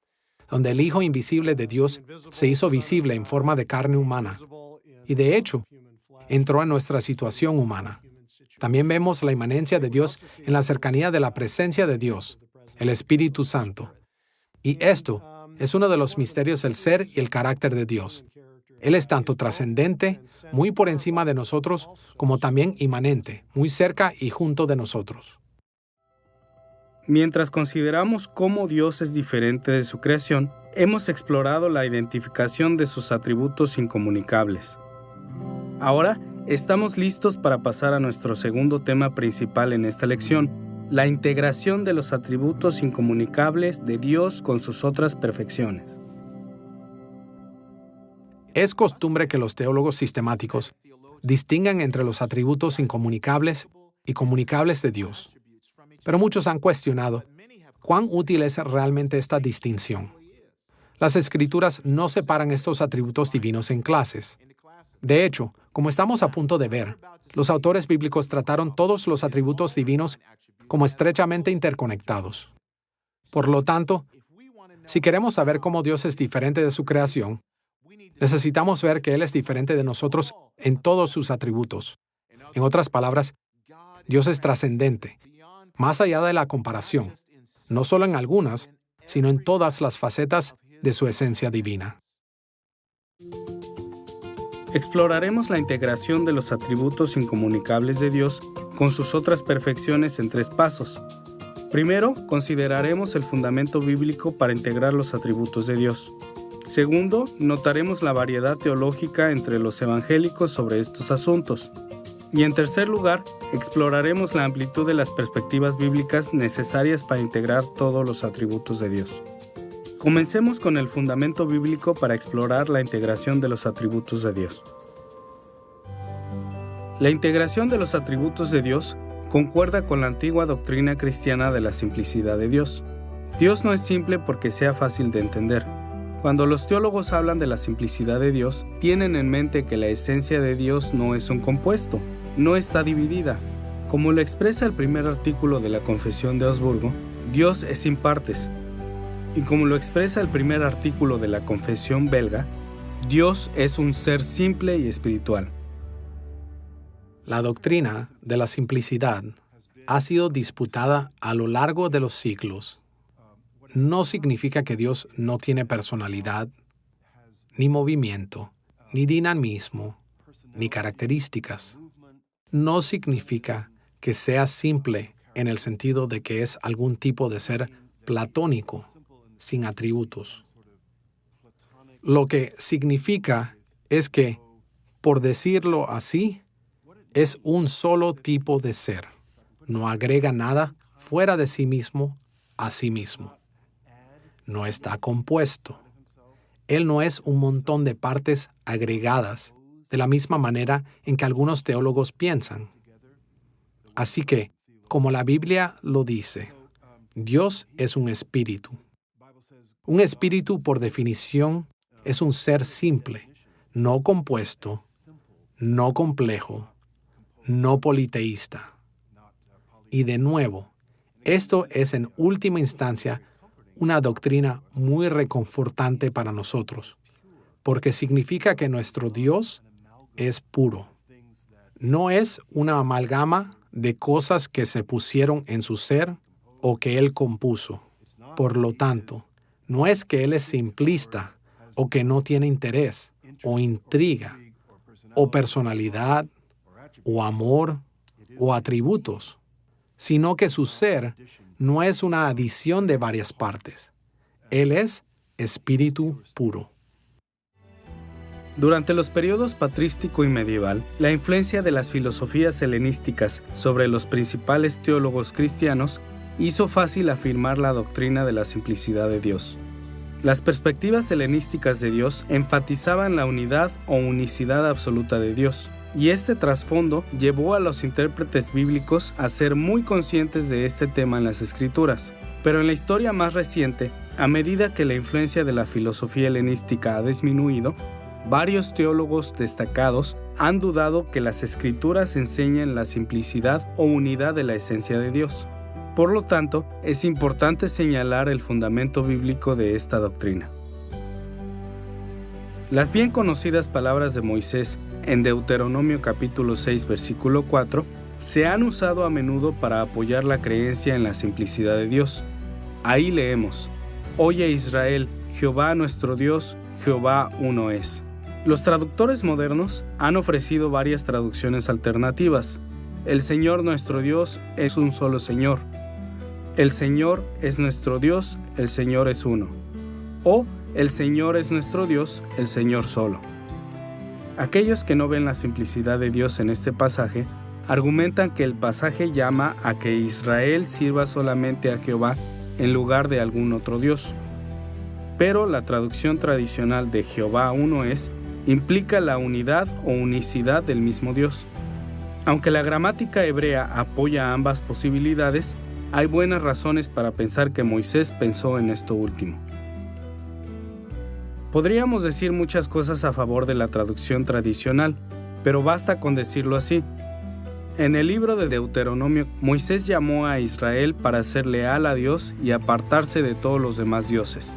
donde el Hijo invisible de Dios se hizo visible en forma de carne humana y, de hecho, entró en nuestra situación humana. También vemos la inmanencia de Dios en la cercanía de la presencia de Dios, el Espíritu Santo. Y esto es uno de los misterios del ser y el carácter de Dios. Él es tanto trascendente, muy por encima de nosotros, como también inmanente, muy cerca y junto de nosotros. Mientras consideramos cómo Dios es diferente de su creación, hemos explorado la identificación de sus atributos incomunicables. Ahora, estamos listos para pasar a nuestro segundo tema principal en esta lección, la integración de los atributos incomunicables de Dios con sus otras perfecciones. Es costumbre que los teólogos sistemáticos distingan entre los atributos incomunicables y comunicables de Dios. Pero muchos han cuestionado cuán útil es realmente esta distinción. Las Escrituras no separan estos atributos divinos en clases. De hecho, como estamos a punto de ver, los autores bíblicos trataron todos los atributos divinos como estrechamente interconectados. Por lo tanto, si queremos saber cómo Dios es diferente de su creación, necesitamos ver que Él es diferente de nosotros en todos sus atributos. En otras palabras, Dios es trascendente, más allá de la comparación, no solo en algunas, sino en todas las facetas de su esencia divina. Exploraremos la integración de los atributos incomunicables de Dios con sus otras perfecciones en 3 pasos. Primero, consideraremos el fundamento bíblico para integrar los atributos de Dios. Segundo, notaremos la variedad teológica entre los evangélicos sobre estos asuntos. Y en tercer lugar, exploraremos la amplitud de las perspectivas bíblicas necesarias para integrar todos los atributos de Dios. Comencemos con el fundamento bíblico para explorar la integración de los atributos de Dios. La integración de los atributos de Dios concuerda con la antigua doctrina cristiana de la simplicidad de Dios. Dios no es simple porque sea fácil de entender. Cuando los teólogos hablan de la simplicidad de Dios, tienen en mente que la esencia de Dios no es un compuesto, no está dividida. Como lo expresa el primer artículo de la Confesión de Augsburgo, Dios es sin partes. Y como lo expresa el primer artículo de la Confesión belga, Dios es un ser simple y espiritual. La doctrina de la simplicidad ha sido disputada a lo largo de los siglos. No significa que Dios no tiene personalidad, ni movimiento, ni dinamismo, ni características. No significa que sea simple en el sentido de que es algún tipo de ser platónico, sin atributos. Lo que significa es que, por decirlo así, es un solo tipo de ser. No agrega nada fuera de sí mismo a sí mismo. No está compuesto. Él no es un montón de partes agregadas de la misma manera en que algunos teólogos piensan. Así que, como la Biblia lo dice, Dios es un espíritu. Un espíritu, por definición, es un ser simple, no compuesto, no complejo, no politeísta. Y de nuevo, esto es en última instancia una doctrina muy reconfortante para nosotros, porque significa que nuestro Dios es puro. No es una amalgama de cosas que se pusieron en su ser o que Él compuso. Por lo tanto, no es que Él es simplista o que no tiene interés o intriga o personalidad o amor o atributos, sino que su ser no es una adición de varias partes. Él es espíritu puro. Durante los periodos patrístico y medieval, la influencia de las filosofías helenísticas sobre los principales teólogos cristianos hizo fácil afirmar la doctrina de la simplicidad de Dios. Las perspectivas helenísticas de Dios enfatizaban la unidad o unicidad absoluta de Dios, y este trasfondo llevó a los intérpretes bíblicos a ser muy conscientes de este tema en las Escrituras. Pero en la historia más reciente, a medida que la influencia de la filosofía helenística ha disminuido, varios teólogos destacados han dudado que las Escrituras enseñen la simplicidad o unidad de la esencia de Dios. Por lo tanto, es importante señalar el fundamento bíblico de esta doctrina. Las bien conocidas palabras de Moisés en Deuteronomio capítulo 6, versículo 4, se han usado a menudo para apoyar la creencia en la simplicidad de Dios. Ahí leemos: Oye Israel, Jehová nuestro Dios, Jehová uno es. Los traductores modernos han ofrecido varias traducciones alternativas. El Señor nuestro Dios es un solo Señor. El Señor es nuestro Dios, el Señor es uno. O el Señor es nuestro Dios, el Señor solo. Aquellos que no ven la simplicidad de Dios en este pasaje argumentan que el pasaje llama a que Israel sirva solamente a Jehová en lugar de algún otro Dios. Pero la traducción tradicional de Jehová uno es implica la unidad o unicidad del mismo Dios. Aunque la gramática hebrea apoya ambas posibilidades, hay buenas razones para pensar que Moisés pensó en esto último. Podríamos decir muchas cosas a favor de la traducción tradicional, pero basta con decirlo así. En el libro de Deuteronomio, Moisés llamó a Israel para ser leal a Dios y apartarse de todos los demás dioses.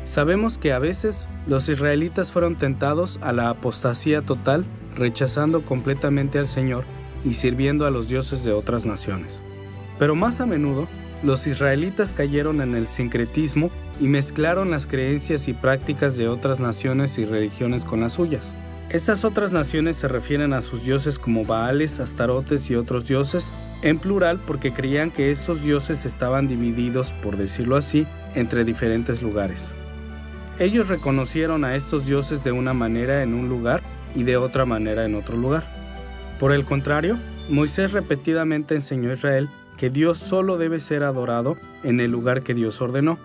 Sabemos que a veces los israelitas fueron tentados a la apostasía total, rechazando completamente al Señor y sirviendo a los dioses de otras naciones. Pero más a menudo, los israelitas cayeron en el sincretismo y mezclaron las creencias y prácticas de otras naciones y religiones con las suyas. Estas otras naciones se refieren a sus dioses como Baales, Astarotes y otros dioses, en plural porque creían que estos dioses estaban divididos, por decirlo así, entre diferentes lugares. Ellos reconocieron a estos dioses de una manera en un lugar y de otra manera en otro lugar. Por el contrario, Moisés repetidamente enseñó a Israel que Dios solo debe ser adorado en el lugar que Dios ordenó.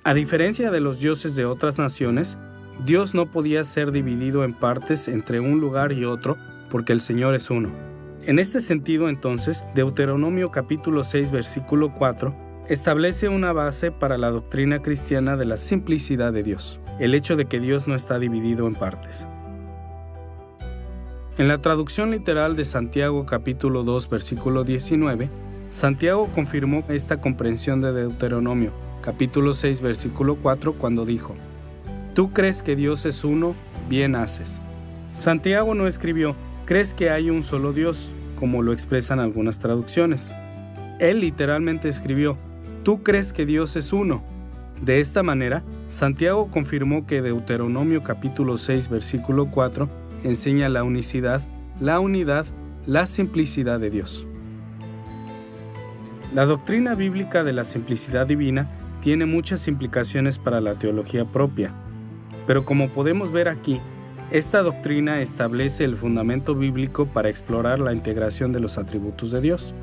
A diferencia de los dioses de otras naciones, Dios no podía ser dividido en partes entre un lugar y otro, porque el Señor es uno. En este sentido, entonces, Deuteronomio capítulo 6, versículo 4, establece una base para la doctrina cristiana de la simplicidad de Dios, el hecho de que Dios no está dividido en partes. En la traducción literal de Santiago capítulo 2, versículo 19, Santiago confirmó esta comprensión de Deuteronomio capítulo 6, versículo 4, cuando dijo: Tú crees que Dios es uno, bien haces. Santiago no escribió: ¿crees que hay un solo Dios?, como lo expresan algunas traducciones. Él literalmente escribió: Tú crees que Dios es uno. De esta manera, Santiago confirmó que Deuteronomio capítulo 6, versículo 4 enseña la unicidad, la unidad, la simplicidad de Dios. La doctrina bíblica de la simplicidad divina tiene muchas implicaciones para la teología propia, pero como podemos ver aquí, esta doctrina establece el fundamento bíblico para explorar la integración de los atributos de Dios.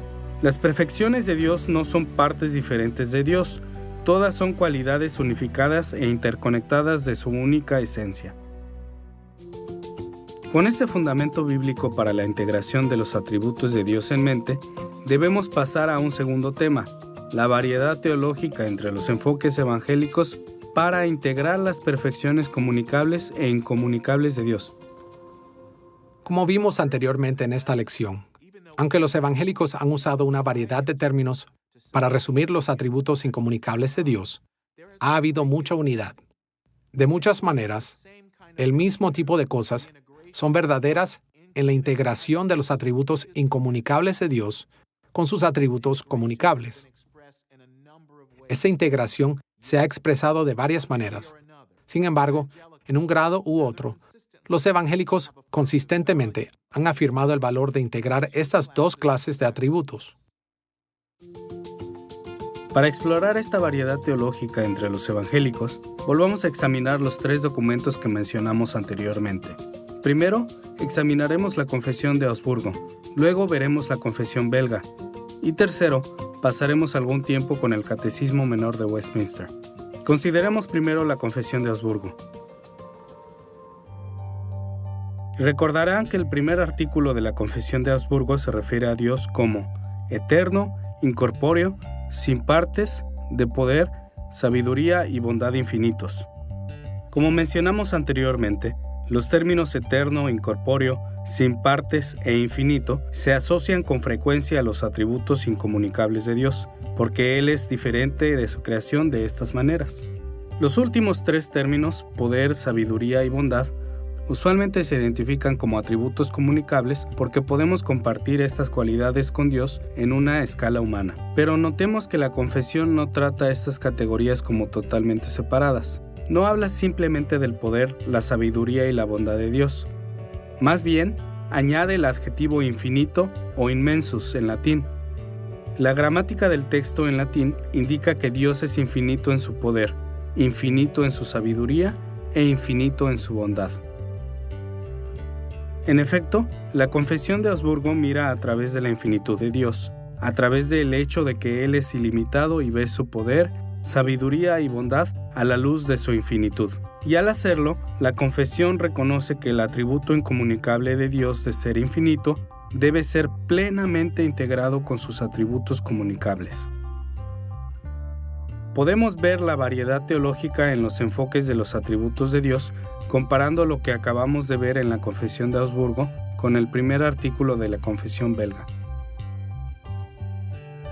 Las perfecciones de Dios no son partes diferentes de Dios, todas son cualidades unificadas e interconectadas de su única esencia. Con este fundamento bíblico para la integración de los atributos de Dios en mente, debemos pasar a un segundo tema, la variedad teológica entre los enfoques evangélicos para integrar las perfecciones comunicables e incomunicables de Dios. Como vimos anteriormente en esta lección, aunque los evangélicos han usado una variedad de términos para resumir los atributos incomunicables de Dios, ha habido mucha unidad. De muchas maneras, el mismo tipo de cosas son verdaderas en la integración de los atributos incomunicables de Dios con sus atributos comunicables. Esa integración se ha expresado de varias maneras. Sin embargo, en un grado u otro, los evangélicos consistentemente han afirmado el valor de integrar estas dos clases de atributos. Para explorar esta variedad teológica entre los evangélicos, volvamos a examinar los tres documentos que mencionamos anteriormente. Primero, examinaremos la Confesión de Augsburgo, luego veremos la Confesión belga, y tercero, pasaremos algún tiempo con el Catecismo Menor de Westminster. Consideremos primero la Confesión de Augsburgo. Recordarán que el primer artículo de la Confesión de Augsburgo se refiere a Dios como eterno, incorpóreo, sin partes, de poder, sabiduría y bondad infinitos. Como mencionamos anteriormente, Los términos eterno, incorpóreo, sin partes e infinito se asocian con frecuencia a los atributos incomunicables de Dios, porque Él es diferente de su creación de estas maneras. Los últimos tres términos, poder, sabiduría y bondad, usualmente se identifican como atributos comunicables porque podemos compartir estas cualidades con Dios en una escala humana. Pero notemos que la confesión no trata estas categorías como totalmente separadas. No habla simplemente del poder, la sabiduría y la bondad de Dios. Más bien, añade el adjetivo infinito o immensus en latín. La gramática del texto en latín indica que Dios es infinito en su poder, infinito en su sabiduría e infinito en su bondad. En efecto, la confesión de Augsburgo mira a través de la infinitud de Dios, a través del hecho de que Él es ilimitado y ve su poder, sabiduría y bondad a la luz de su infinitud. Y al hacerlo, la confesión reconoce que el atributo incomunicable de Dios de ser infinito debe ser plenamente integrado con sus atributos comunicables. Podemos ver la variedad teológica en los enfoques de los atributos de Dios comparando lo que acabamos de ver en la Confesión de Augsburgo con el primer artículo de la Confesión belga.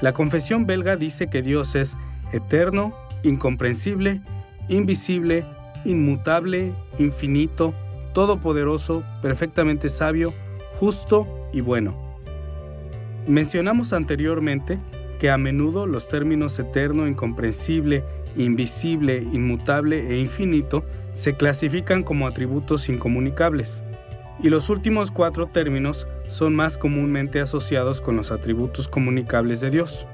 La Confesión belga dice que Dios es eterno, incomprensible, invisible, inmutable, infinito, todopoderoso, perfectamente sabio, justo y bueno. Mencionamos anteriormente que a menudo los términos eterno, incomprensible, invisible, inmutable e infinito se clasifican como atributos incomunicables, y los últimos cuatro términos son más comúnmente asociados con los atributos comunicables de Dios.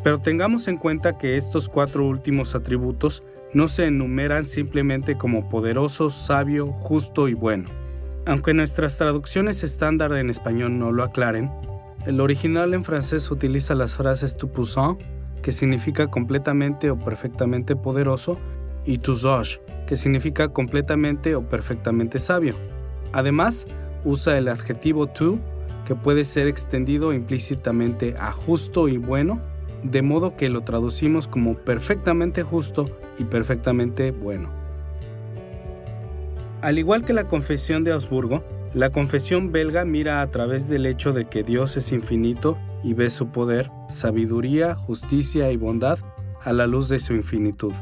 Pero tengamos en cuenta que estos cuatro últimos atributos no se enumeran simplemente como poderoso, sabio, justo y bueno. Aunque nuestras traducciones estándar en español no lo aclaren, el original en francés utiliza las frases tout puissant, que significa completamente o perfectamente poderoso, y tout sage, que significa completamente o perfectamente sabio. Además, usa el adjetivo tout, que puede ser extendido implícitamente a justo y bueno, de modo que lo traducimos como perfectamente justo y perfectamente bueno. Al igual que la Confesión de Augsburgo, la Confesión belga mira a través del hecho de que Dios es infinito y ve su poder, sabiduría, justicia y bondad a la luz de su infinitud.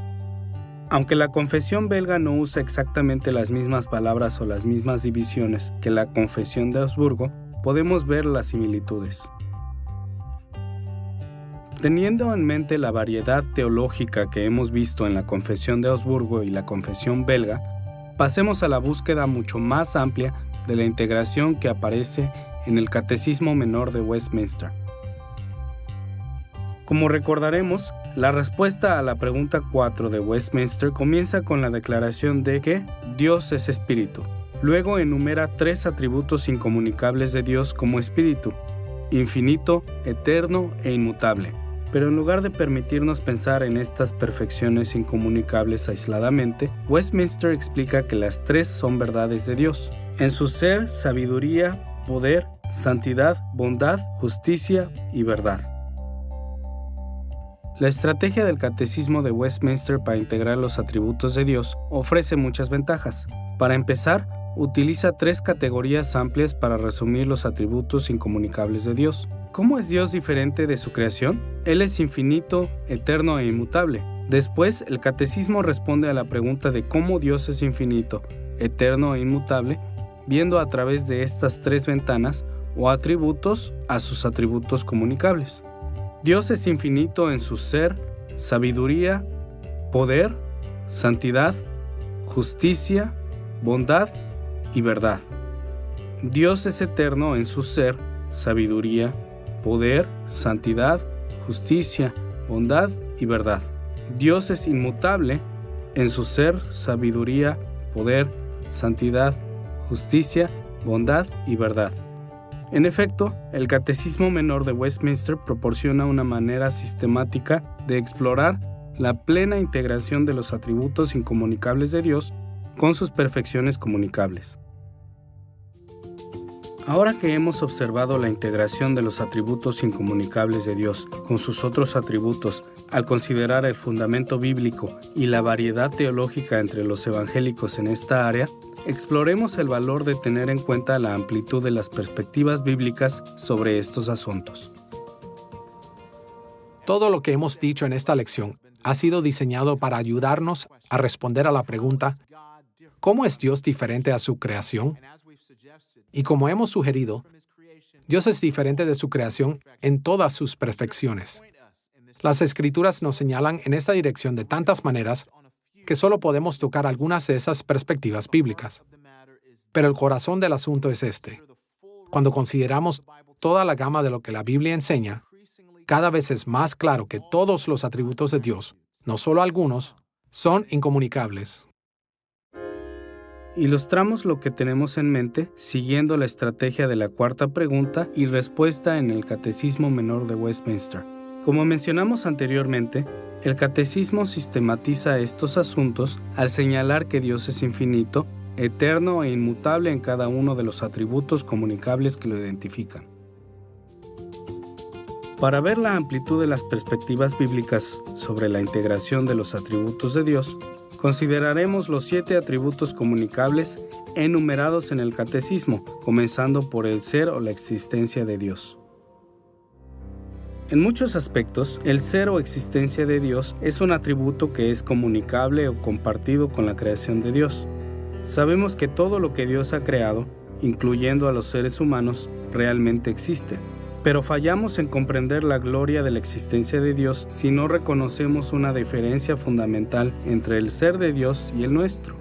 Aunque la Confesión belga no usa exactamente las mismas palabras o las mismas divisiones que la Confesión de Augsburgo, podemos ver las similitudes. Teniendo en mente la variedad teológica que hemos visto en la Confesión de Augsburgo y la Confesión belga, pasemos a la búsqueda mucho más amplia de la integración que aparece en el Catecismo Menor de Westminster. Como recordaremos, la respuesta a la pregunta 4 de Westminster comienza con la declaración de que Dios es espíritu. Luego enumera tres atributos incomunicables de Dios como espíritu: infinito, eterno e inmutable. Pero en lugar de permitirnos pensar en estas perfecciones incomunicables aisladamente, Westminster explica que las tres son verdades de Dios: en su ser, sabiduría, poder, santidad, bondad, justicia y verdad. La estrategia del Catecismo de Westminster para integrar los atributos de Dios ofrece muchas ventajas. Para empezar, utiliza tres categorías amplias para resumir los atributos incomunicables de Dios. ¿Cómo es Dios diferente de su creación? Él es infinito, eterno e inmutable. Después, el Catecismo responde a la pregunta de cómo Dios es infinito, eterno e inmutable, viendo a través de estas tres ventanas o atributos a sus atributos comunicables. Dios es infinito en su ser, sabiduría, poder, santidad, justicia, bondad y verdad. Dios es eterno en su ser, sabiduría, poder, santidad, justicia, bondad y verdad. Dios es inmutable en su ser, sabiduría, poder, santidad, justicia, bondad y verdad. En efecto, el Catecismo Menor de Westminster proporciona una manera sistemática de explorar la plena integración de los atributos incomunicables de Dios con sus perfecciones comunicables. Ahora que hemos observado la integración de los atributos incomunicables de Dios con sus otros atributos, al considerar el fundamento bíblico y la variedad teológica entre los evangélicos en esta área, exploremos el valor de tener en cuenta la amplitud de las perspectivas bíblicas sobre estos asuntos. Todo lo que hemos dicho en esta lección ha sido diseñado para ayudarnos a responder a la pregunta, ¿cómo es Dios diferente a su creación? Y como hemos sugerido, Dios es diferente de su creación en todas sus perfecciones. Las Escrituras nos señalan en esta dirección de tantas maneras que solo podemos tocar algunas de esas perspectivas bíblicas. Pero el corazón del asunto es este. Cuando consideramos toda la gama de lo que la Biblia enseña, cada vez es más claro que todos los atributos de Dios, no solo algunos, son incomunicables. Ilustramos lo que tenemos en mente siguiendo la estrategia de la cuarta pregunta y respuesta en el Catecismo Menor de Westminster. Como mencionamos anteriormente, el Catecismo sistematiza estos asuntos al señalar que Dios es infinito, eterno e inmutable en cada uno de los atributos comunicables que lo identifican. Para ver la amplitud de las perspectivas bíblicas sobre la integración de los atributos de Dios, consideraremos los 7 atributos comunicables enumerados en el Catecismo, comenzando por el ser o la existencia de Dios. En muchos aspectos, el ser o existencia de Dios es un atributo que es comunicable o compartido con la creación de Dios. Sabemos que todo lo que Dios ha creado, incluyendo a los seres humanos, realmente existe. Pero fallamos en comprender la gloria de la existencia de Dios si no reconocemos una diferencia fundamental entre el ser de Dios y el nuestro.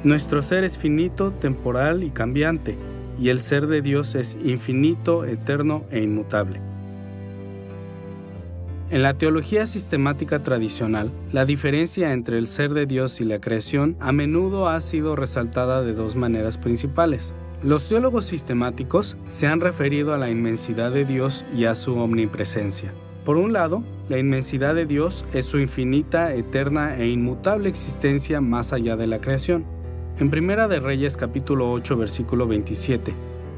Nuestro ser es finito, temporal y cambiante, y el ser de Dios es infinito, eterno e inmutable. En la teología sistemática tradicional, la diferencia entre el ser de Dios y la creación a menudo ha sido resaltada de 2 maneras principales. Los teólogos sistemáticos se han referido a la inmensidad de Dios y a su omnipresencia. Por un lado, la inmensidad de Dios es su infinita, eterna e inmutable existencia más allá de la creación. En Primera de Reyes capítulo 8 versículo 27,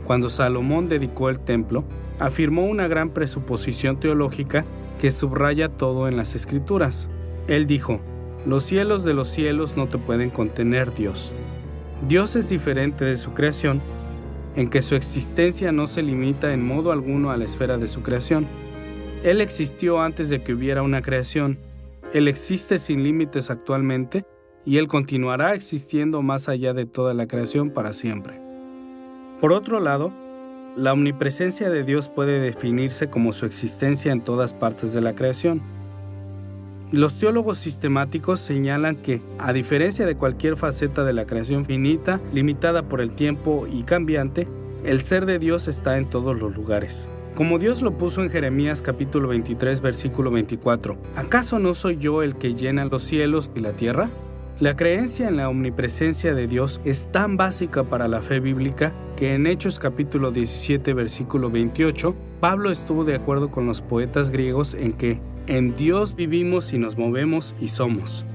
cuando Salomón dedicó el templo, afirmó una gran presuposición teológica que subraya todo en las Escrituras. Él dijo: «Los cielos de los cielos no te pueden contener, Dios». Dios es diferente de su creación, en que su existencia no se limita en modo alguno a la esfera de su creación. Él existió antes de que hubiera una creación, Él existe sin límites actualmente y Él continuará existiendo más allá de toda la creación para siempre. Por otro lado, la omnipresencia de Dios puede definirse como su existencia en todas partes de la creación. Los teólogos sistemáticos señalan que, a diferencia de cualquier faceta de la creación finita, limitada por el tiempo y cambiante, el ser de Dios está en todos los lugares. Como Dios lo puso en Jeremías capítulo 23, versículo 24, ¿acaso no soy yo el que llena los cielos y la tierra? La creencia en la omnipresencia de Dios es tan básica para la fe bíblica que en Hechos capítulo 17, versículo 28, Pablo estuvo de acuerdo con los poetas griegos en que en Dios vivimos y nos movemos y somos.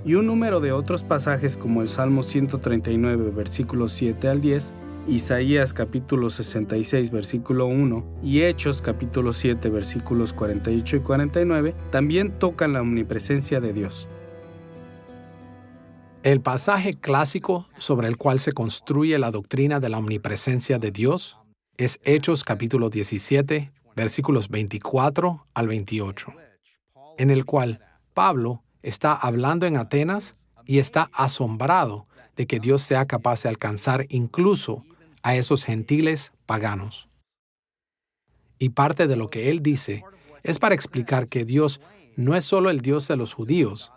Y un número de otros pasajes como el Salmo 139, versículos 7 al 10, Isaías capítulo 66, versículo 1 y Hechos capítulo 7, versículos 48 y 49 también tocan la omnipresencia de Dios. El pasaje clásico sobre el cual se construye la doctrina de la omnipresencia de Dios es Hechos capítulo 17, versículos 24 al 28, en el cual Pablo está hablando en Atenas y está asombrado de que Dios sea capaz de alcanzar incluso a esos gentiles paganos. Y parte de lo que él dice es para explicar que Dios no es solo el Dios de los judíos.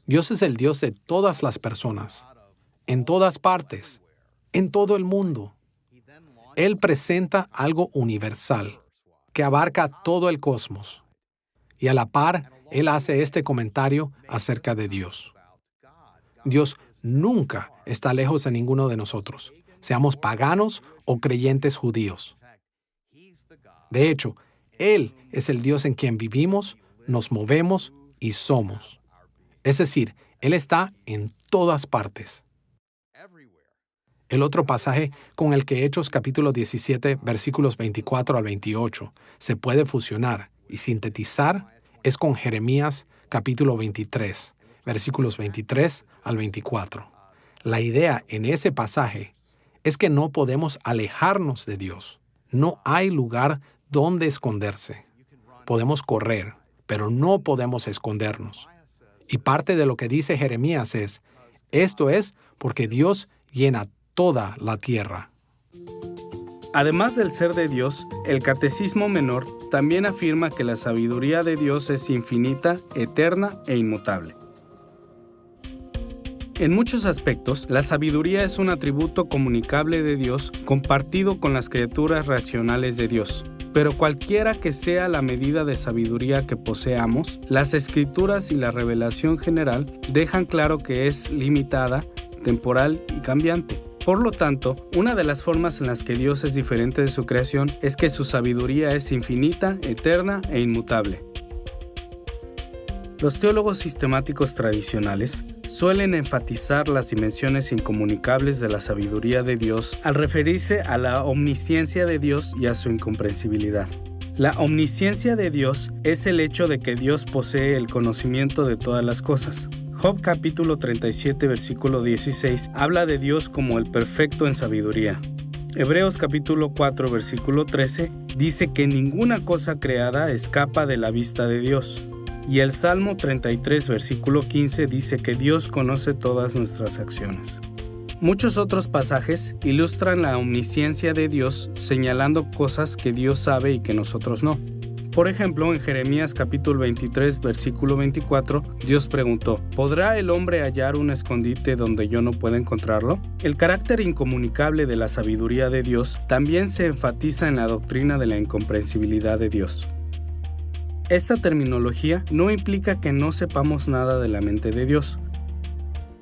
Dios es el Dios de todas las personas, en todas partes, en todo el mundo. Él presenta algo universal, que abarca todo el cosmos. Y a la par, él hace este comentario acerca de Dios. Dios nunca está lejos de ninguno de nosotros, seamos paganos o creyentes judíos. De hecho, Él es el Dios en quien vivimos, nos movemos y somos. Es decir, Él está en todas partes. El otro pasaje con el que Hechos capítulo 17, versículos 24 al 28 se puede fusionar y sintetizar es con Jeremías capítulo 23, versículos 23 al 24. La idea en ese pasaje es que no podemos alejarnos de Dios. No hay lugar donde esconderse. Podemos correr, pero no podemos escondernos. Y parte de lo que dice Jeremías es, esto es porque Dios llena toda la tierra. Además del ser de Dios, el Catecismo Menor también afirma que la sabiduría de Dios es infinita, eterna e inmutable. En muchos aspectos, la sabiduría es un atributo comunicable de Dios compartido con las criaturas racionales de Dios. Pero cualquiera que sea la medida de sabiduría que poseamos, las Escrituras y la revelación general dejan claro que es limitada, temporal y cambiante. Por lo tanto, una de las formas en las que Dios es diferente de su creación es que su sabiduría es infinita, eterna e inmutable. Los teólogos sistemáticos tradicionales suelen enfatizar las dimensiones incomunicables de la sabiduría de Dios al referirse a la omnisciencia de Dios y a su incomprensibilidad. La omnisciencia de Dios es el hecho de que Dios posee el conocimiento de todas las cosas. Job capítulo 37 versículo 16 habla de Dios como el perfecto en sabiduría. Hebreos capítulo 4 versículo 13 dice que ninguna cosa creada escapa de la vista de Dios. Y el Salmo 33 versículo 15 dice que Dios conoce todas nuestras acciones. Muchos otros pasajes ilustran la omnisciencia de Dios señalando cosas que Dios sabe y que nosotros no. Por ejemplo, en Jeremías capítulo 23, versículo 24, Dios preguntó, ¿podrá el hombre hallar un escondite donde yo no pueda encontrarlo? El carácter incomunicable de la sabiduría de Dios también se enfatiza en la doctrina de la incomprensibilidad de Dios. Esta terminología no implica que no sepamos nada de la mente de Dios.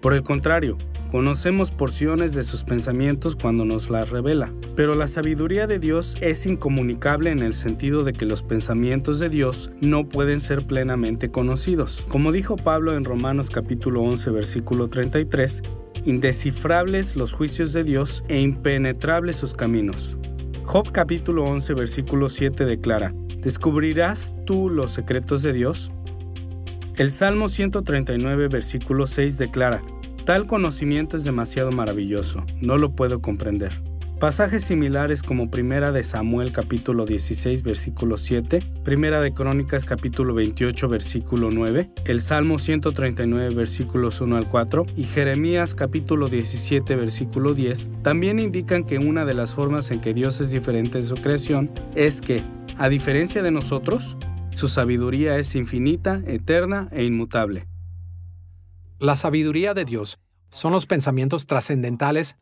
Por el contrario, conocemos porciones de sus pensamientos cuando nos las revela. Pero la sabiduría de Dios es incomunicable en el sentido de que los pensamientos de Dios no pueden ser plenamente conocidos. Como dijo Pablo en Romanos capítulo 11 versículo 33, indescifrables los juicios de Dios e impenetrables sus caminos. Job capítulo 11 versículo 7 declara, ¿descubrirás tú los secretos de Dios? El Salmo 139 versículo 6 declara, tal conocimiento es demasiado maravilloso, no lo puedo comprender. Pasajes similares como Primera de Samuel capítulo 16 versículo 7, Primera de Crónicas capítulo 28 versículo 9, el Salmo 139 versículos 1 al 4 y Jeremías capítulo 17 versículo 10 también indican que una de las formas en que Dios es diferente de su creación es que, a diferencia de nosotros, su sabiduría es infinita, eterna e inmutable. La sabiduría de Dios son los pensamientos trascendentales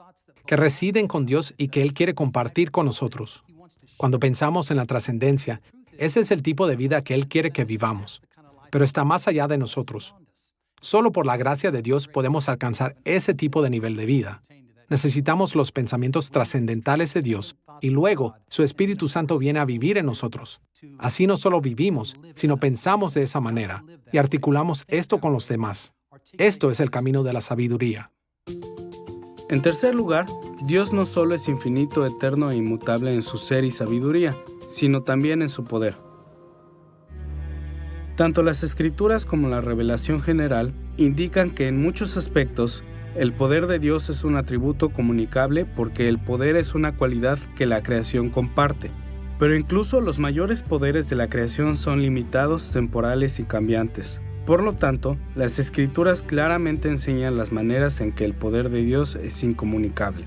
que residen con Dios y que Él quiere compartir con nosotros. Cuando pensamos en la trascendencia, ese es el tipo de vida que Él quiere que vivamos, pero está más allá de nosotros. Solo por la gracia de Dios podemos alcanzar ese tipo de nivel de vida. Necesitamos los pensamientos trascendentales de Dios y luego su Espíritu Santo viene a vivir en nosotros. Así no solo vivimos, sino pensamos de esa manera y articulamos esto con los demás. Esto es el camino de la sabiduría. En tercer lugar, Dios no solo es infinito, eterno e inmutable en su ser y sabiduría, sino también en su poder. Tanto las Escrituras como la revelación general indican que en muchos aspectos el poder de Dios es un atributo comunicable porque el poder es una cualidad que la creación comparte. Pero incluso los mayores poderes de la creación son limitados, temporales y cambiantes. Por lo tanto, las Escrituras claramente enseñan las maneras en que el poder de Dios es incomunicable.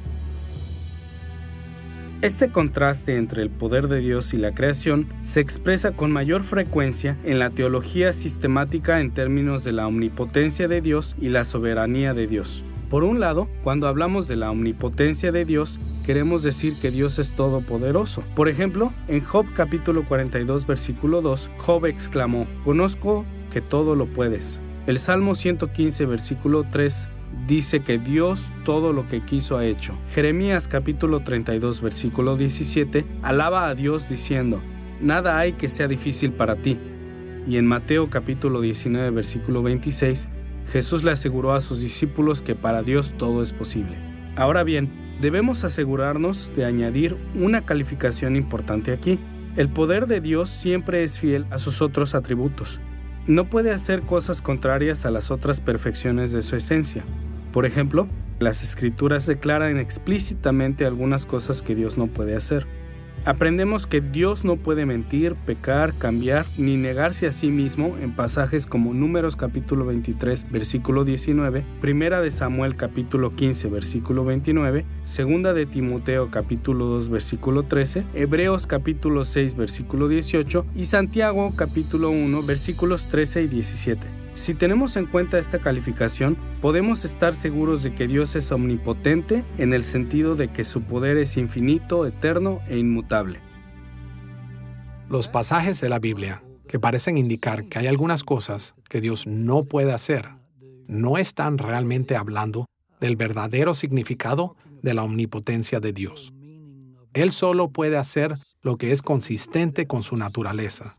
Este contraste entre el poder de Dios y la creación se expresa con mayor frecuencia en la teología sistemática en términos de la omnipotencia de Dios y la soberanía de Dios. Por un lado, cuando hablamos de la omnipotencia de Dios, queremos decir que Dios es todopoderoso. Por ejemplo, en Job capítulo 42 versículo 2, Job exclamó, «Conozco que todo lo puedes». El Salmo 115 versículo 3 dice que Dios todo lo que quiso ha hecho. Jeremías capítulo 32 versículo 17 alaba a Dios diciendo, «Nada hay que sea difícil para ti». Y en Mateo capítulo 19 versículo 26, Jesús le aseguró a sus discípulos que para Dios todo es posible. Ahora bien, debemos asegurarnos de añadir una calificación importante aquí. El poder de Dios siempre es fiel a sus otros atributos. No puede hacer cosas contrarias a las otras perfecciones de su esencia. Por ejemplo, Las Escrituras declaran explícitamente algunas cosas que Dios no puede hacer. Aprendemos que Dios no puede mentir, pecar, cambiar, ni negarse a sí mismo en pasajes como Números capítulo 23, versículo 19, Primera de Samuel capítulo 15, versículo 29, Segunda de Timoteo capítulo 2, versículo 13, Hebreos capítulo 6, versículo 18 y Santiago capítulo 1, versículos 13 y 17. Si tenemos en cuenta esta calificación, podemos estar seguros de que Dios es omnipotente en el sentido de que su poder es infinito, eterno e inmutable. Los pasajes de la Biblia que parecen indicar que hay algunas cosas que Dios no puede hacer, no están realmente hablando del verdadero significado de la omnipotencia de Dios. Él solo puede hacer lo que es consistente con su naturaleza.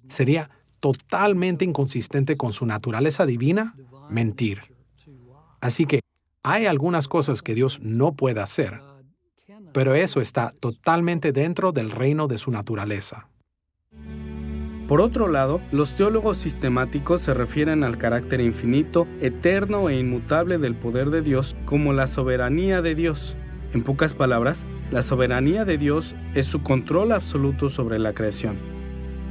Sería totalmente inconsistente con su naturaleza divina, mentir. Así que hay algunas cosas que Dios no puede hacer, pero eso está totalmente dentro del reino de su naturaleza. Por otro lado, los teólogos sistemáticos se refieren al carácter infinito, eterno e inmutable del poder de Dios como la soberanía de Dios. En pocas palabras, la soberanía de Dios es su control absoluto sobre la creación.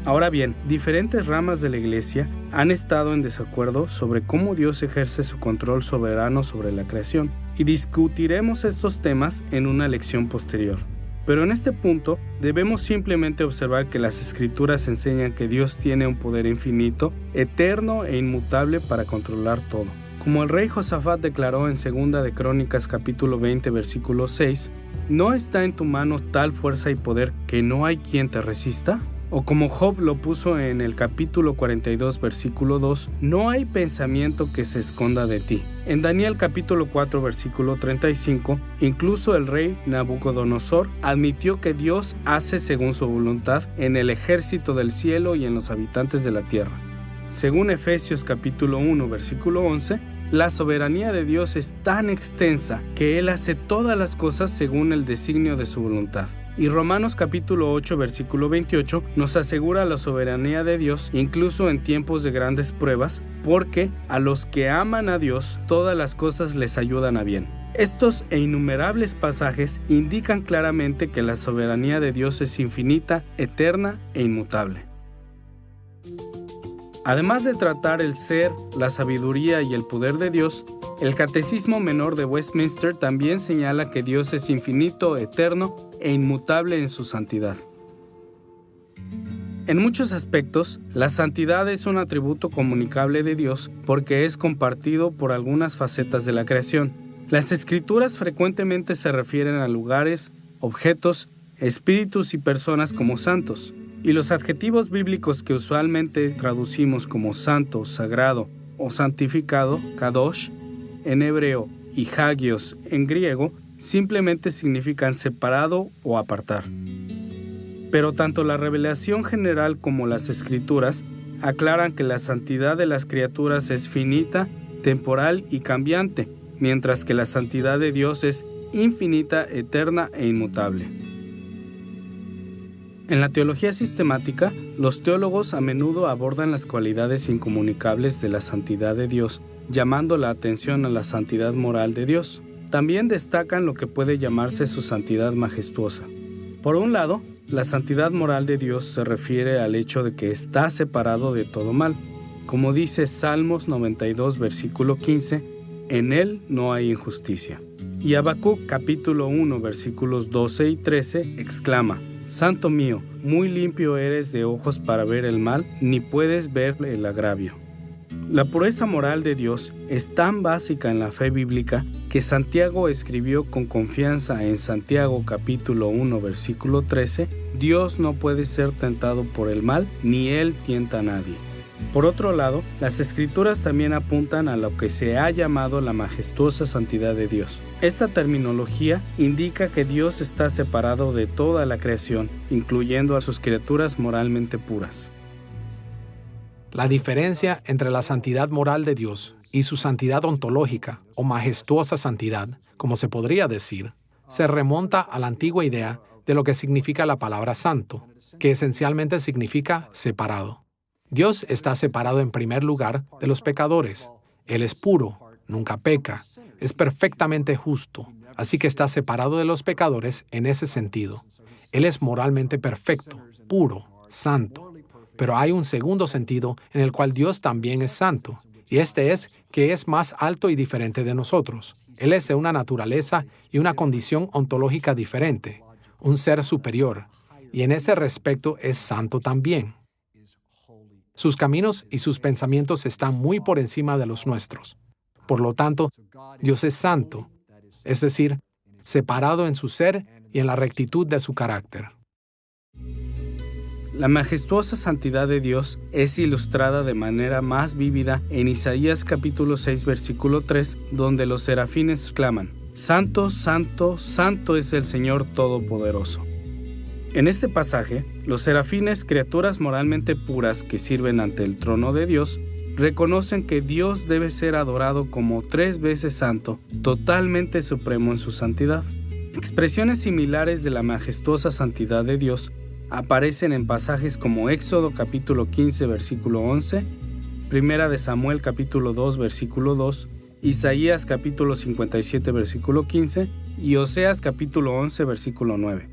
Ahora bien, diferentes ramas de la Iglesia han estado en desacuerdo sobre cómo Dios ejerce su control soberano sobre la creación, y discutiremos estos temas en una lección posterior. Pero en este punto, debemos simplemente observar que las Escrituras enseñan que Dios tiene un poder infinito, eterno e inmutable para controlar todo. Como el rey Josafat declaró en 2 de Crónicas capítulo 20, versículo 6, ¿no está en tu mano tal fuerza y poder que no hay quien te resista? O como Job lo puso en el capítulo 42, versículo 2, no hay pensamiento que se esconda de ti. En Daniel capítulo 4, versículo 35, incluso el rey Nabucodonosor admitió que Dios hace según su voluntad en el ejército del cielo y en los habitantes de la tierra. Según Efesios capítulo 1, versículo 11, la soberanía de Dios es tan extensa que Él hace todas las cosas según el designio de su voluntad. Y Romanos capítulo 8, versículo 28 nos asegura la soberanía de Dios incluso en tiempos de grandes pruebas, porque a los que aman a Dios todas las cosas les ayudan a bien. Estos e innumerables pasajes indican claramente que la soberanía de Dios es infinita, eterna e inmutable. Además de tratar el ser, la sabiduría y el poder de Dios, el Catecismo Menor de Westminster también señala que Dios es infinito, eterno e inmutable en su santidad. En muchos aspectos, la santidad es un atributo comunicable de Dios porque es compartido por algunas facetas de la creación. Las Escrituras frecuentemente se refieren a lugares, objetos, espíritus y personas como santos. Y los adjetivos bíblicos que usualmente traducimos como santo, sagrado o santificado, kadosh, en hebreo y hagios en griego, simplemente significan separado o apartar. Pero tanto la revelación general como las Escrituras aclaran que la santidad de las criaturas es finita, temporal y cambiante, mientras que la santidad de Dios es infinita, eterna e inmutable. En la teología sistemática, los teólogos a menudo abordan las cualidades incomunicables de la santidad de Dios, llamando la atención a la santidad moral de Dios. También destacan lo que puede llamarse su santidad majestuosa. Por un lado, la santidad moral de Dios se refiere al hecho de que está separado de todo mal. Como dice Salmos 92, versículo 15, en Él no hay injusticia. Y Habacuc capítulo 1, versículos 12 y 13 exclama, Santo mío, muy limpio eres de ojos para ver el mal, ni puedes ver el agravio. La pureza moral de Dios es tan básica en la fe bíblica que Santiago escribió con confianza en Santiago capítulo 1, versículo 13, Dios no puede ser tentado por el mal, ni Él tienta a nadie. Por otro lado, las Escrituras también apuntan a lo que se ha llamado la majestuosa santidad de Dios. Esta terminología indica que Dios está separado de toda la creación, incluyendo a sus criaturas moralmente puras. La diferencia entre la santidad moral de Dios y su santidad ontológica, o majestuosa santidad, como se podría decir, se remonta a la antigua idea de lo que significa la palabra santo, que esencialmente significa separado. Dios está separado en primer lugar de los pecadores. Él es puro, nunca peca, Es perfectamente justo, así que está separado de los pecadores en ese sentido. Él es moralmente perfecto, puro, santo. Pero hay un segundo sentido en el cual Dios también es santo, y este es que es más alto y diferente de nosotros. Él es de una naturaleza y una condición ontológica diferente, un ser superior, y en ese respecto es santo también. Sus caminos y sus pensamientos están muy por encima de los nuestros. Por lo tanto, Dios es santo, es decir, separado en su ser y en la rectitud de su carácter. La majestuosa santidad de Dios es ilustrada de manera más vívida en Isaías capítulo 6, versículo 3, donde los serafines claman: Santo, santo, santo es el Señor Todopoderoso. En este pasaje, los serafines, criaturas moralmente puras que sirven ante el trono de Dios, reconocen que Dios debe ser adorado como 3 veces santo, totalmente supremo en su santidad. Expresiones similares de la majestuosa santidad de Dios aparecen en pasajes como Éxodo capítulo 15, versículo 11, Primera de Samuel capítulo 2, versículo 2, Isaías capítulo 57, versículo 15 y Oseas capítulo 11, versículo 9.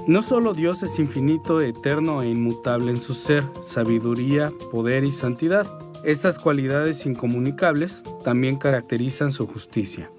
No solo Dios es infinito, eterno e inmutable en su ser, sabiduría, poder y santidad. Estas cualidades incomunicables también caracterizan su justicia.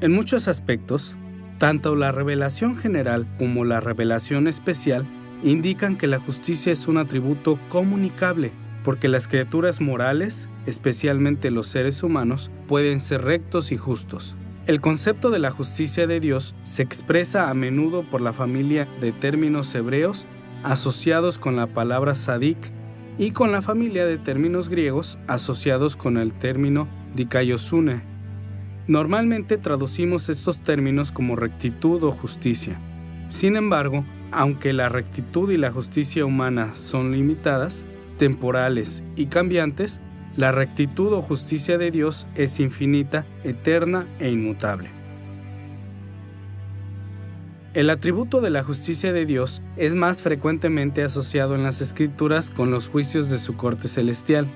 En muchos aspectos, tanto la revelación general como la revelación especial indican que la justicia es un atributo comunicable, porque las criaturas morales, especialmente los seres humanos, pueden ser rectos y justos. El concepto de la justicia de Dios se expresa a menudo por la familia de términos hebreos asociados con la palabra sadik y con la familia de términos griegos asociados con el término dikaiosune. Normalmente traducimos estos términos como rectitud o justicia. Sin embargo, aunque la rectitud y la justicia humana son limitadas, temporales y cambiantes, la rectitud o justicia de Dios es infinita, eterna e inmutable. El atributo de la justicia de Dios es más frecuentemente asociado en las Escrituras con los juicios de su corte celestial.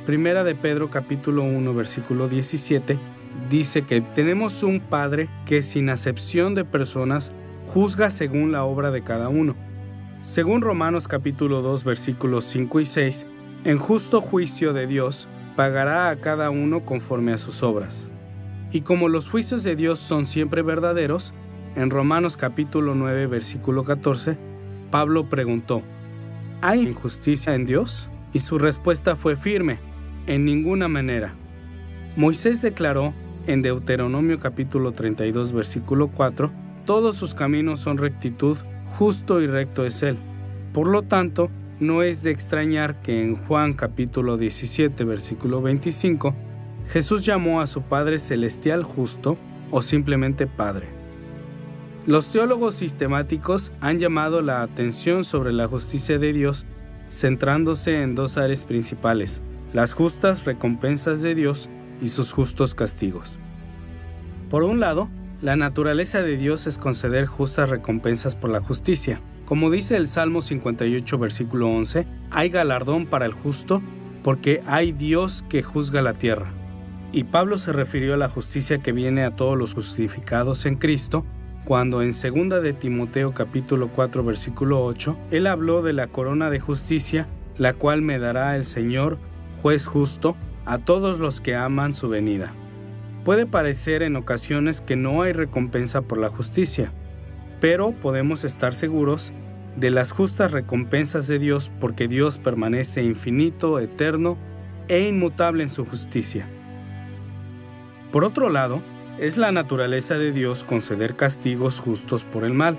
Primera de Pedro capítulo 1 versículo 17 dice que tenemos un Padre que sin acepción de personas juzga según la obra de cada uno. Según Romanos capítulo 2 versículos 5 y 6, en justo juicio de Dios, pagará a cada uno conforme a sus obras. Y como los juicios de Dios son siempre verdaderos, en Romanos capítulo 9, versículo 14, Pablo preguntó: ¿hay injusticia en Dios? Y su respuesta fue firme: en ninguna manera. Moisés declaró en Deuteronomio capítulo 32, versículo 4, todos sus caminos son rectitud, justo y recto es Él. Por lo tanto, no es de extrañar que en Juan capítulo 17, versículo 25, Jesús llamó a su Padre Celestial justo o simplemente Padre. Los teólogos sistemáticos han llamado la atención sobre la justicia de Dios centrándose en 2 áreas principales: las justas recompensas de Dios y sus justos castigos. Por un lado, la naturaleza de Dios es conceder justas recompensas por la justicia. Como dice el Salmo 58, versículo 11, hay galardón para el justo porque hay Dios que juzga la tierra. Y Pablo se refirió a la justicia que viene a todos los justificados en Cristo, cuando en 2 de Timoteo capítulo 4, versículo 8, él habló de la corona de justicia, la cual me dará el Señor, juez justo, a todos los que aman su venida. Puede parecer en ocasiones que no hay recompensa por la justicia, pero podemos estar seguros de las justas recompensas de Dios porque Dios permanece infinito, eterno e inmutable en su justicia. Por otro lado, es la naturaleza de Dios conceder castigos justos por el mal.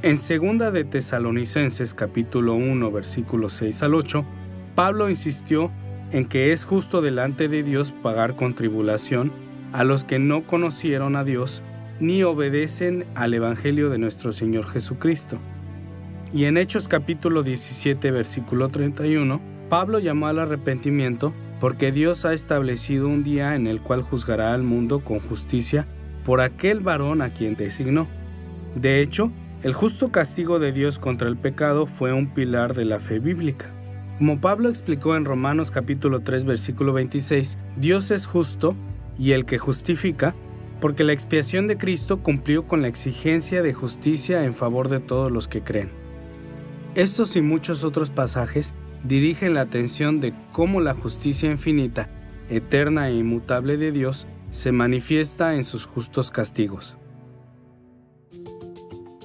En 2 de Tesalonicenses capítulo 1 versículos 6 al 8, Pablo insistió en que es justo delante de Dios pagar con tribulación a los que no conocieron a Dios ni obedecen al Evangelio de nuestro Señor Jesucristo. Y en Hechos capítulo 17, versículo 31, Pablo llamó al arrepentimiento porque Dios ha establecido un día en el cual juzgará al mundo con justicia por aquel varón a quien designó. De hecho, el justo castigo de Dios contra el pecado fue un pilar de la fe bíblica. Como Pablo explicó en Romanos capítulo 3, versículo 26, Dios es justo y el que justifica, porque la expiación de Cristo cumplió con la exigencia de justicia en favor de todos los que creen. Estos y muchos otros pasajes dirigen la atención de cómo la justicia infinita, eterna e inmutable de Dios se manifiesta en sus justos castigos.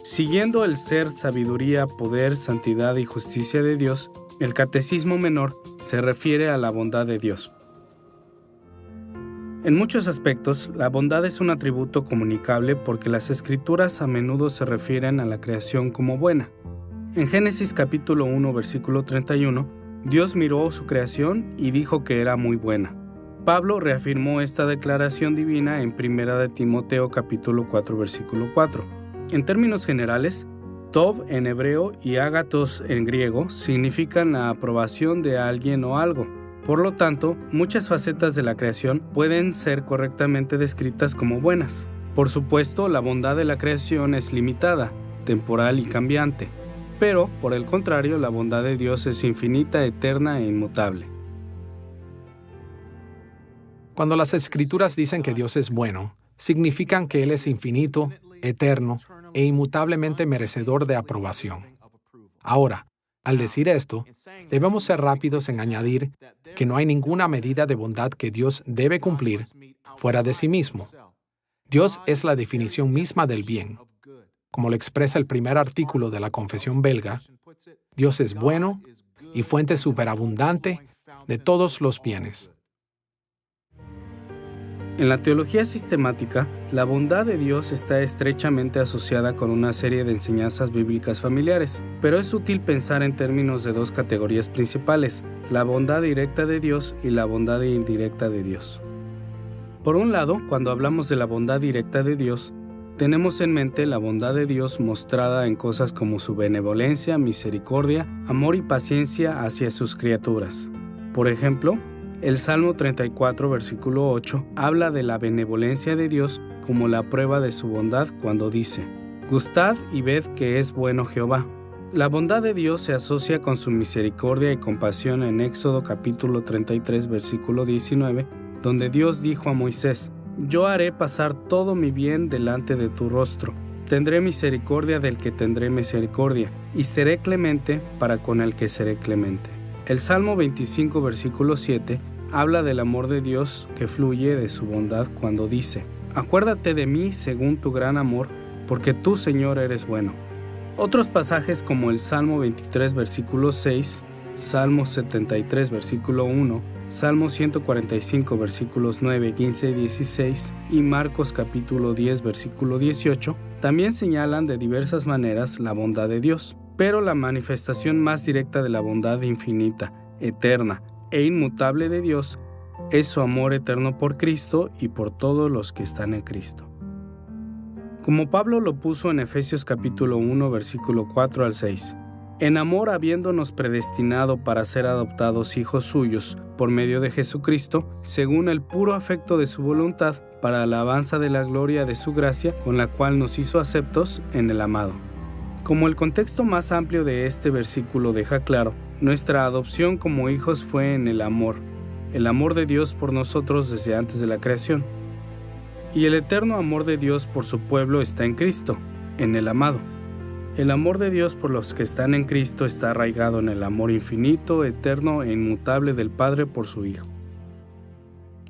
Siguiendo el ser, sabiduría, poder, santidad y justicia de Dios, el Catecismo Menor se refiere a la bondad de Dios. En muchos aspectos, la bondad es un atributo comunicable porque las Escrituras a menudo se refieren a la creación como buena. En Génesis capítulo 1, versículo 31, Dios miró su creación y dijo que era muy buena. Pablo reafirmó esta declaración divina en 1 de Timoteo capítulo 4, versículo 4. En términos generales, Tov en hebreo y ágatos en griego significan la aprobación de alguien o algo. Por lo tanto, muchas facetas de la creación pueden ser correctamente descritas como buenas. Por supuesto, la bondad de la creación es limitada, temporal y cambiante, pero, por el contrario, la bondad de Dios es infinita, eterna e inmutable. Cuando las Escrituras dicen que Dios es bueno, significan que Él es infinito, eterno e inmutablemente merecedor de aprobación. Ahora, al decir esto, debemos ser rápidos en añadir que no hay ninguna medida de bondad que Dios debe cumplir fuera de sí mismo. Dios es la definición misma del bien. Como lo expresa el primer artículo de la Confesión belga, Dios es bueno y fuente superabundante de todos los bienes. En la teología sistemática, la bondad de Dios está estrechamente asociada con una serie de enseñanzas bíblicas familiares, pero es útil pensar en términos de dos categorías principales, la bondad directa de Dios y la bondad indirecta de Dios. Por un lado, cuando hablamos de la bondad directa de Dios, tenemos en mente la bondad de Dios mostrada en cosas como su benevolencia, misericordia, amor y paciencia hacia sus criaturas. Por ejemplo, el Salmo 34, versículo 8, habla de la benevolencia de Dios como la prueba de su bondad cuando dice: «Gustad y ved que es bueno Jehová». La bondad de Dios se asocia con su misericordia y compasión en Éxodo capítulo 33, versículo 19, donde Dios dijo a Moisés: «Yo haré pasar todo mi bien delante de tu rostro. Tendré misericordia del que tendré misericordia, y seré clemente para con el que seré clemente». El Salmo 25, versículo 7, habla del amor de Dios que fluye de su bondad cuando dice: «Acuérdate de mí según tu gran amor, porque tú, Señor, eres bueno». Otros pasajes como el Salmo 23, versículo 6, Salmo 73, versículo 1, Salmo 145, versículos 9, 15 y 16 y Marcos capítulo 10, versículo 18, también señalan de diversas maneras la bondad de Dios. Pero la manifestación más directa de la bondad infinita, eterna e inmutable de Dios es su amor eterno por Cristo y por todos los que están en Cristo. Como Pablo lo puso en Efesios capítulo 1, versículo 4 al 6, en amor habiéndonos predestinado para ser adoptados hijos suyos por medio de Jesucristo, según el puro afecto de su voluntad, para alabanza de la gloria de su gracia, con la cual nos hizo aceptos en el amado. Como el contexto más amplio de este versículo deja claro, nuestra adopción como hijos fue en el amor de Dios por nosotros desde antes de la creación. Y el eterno amor de Dios por su pueblo está en Cristo, en el amado. El amor de Dios por los que están en Cristo está arraigado en el amor infinito, eterno e inmutable del Padre por su Hijo.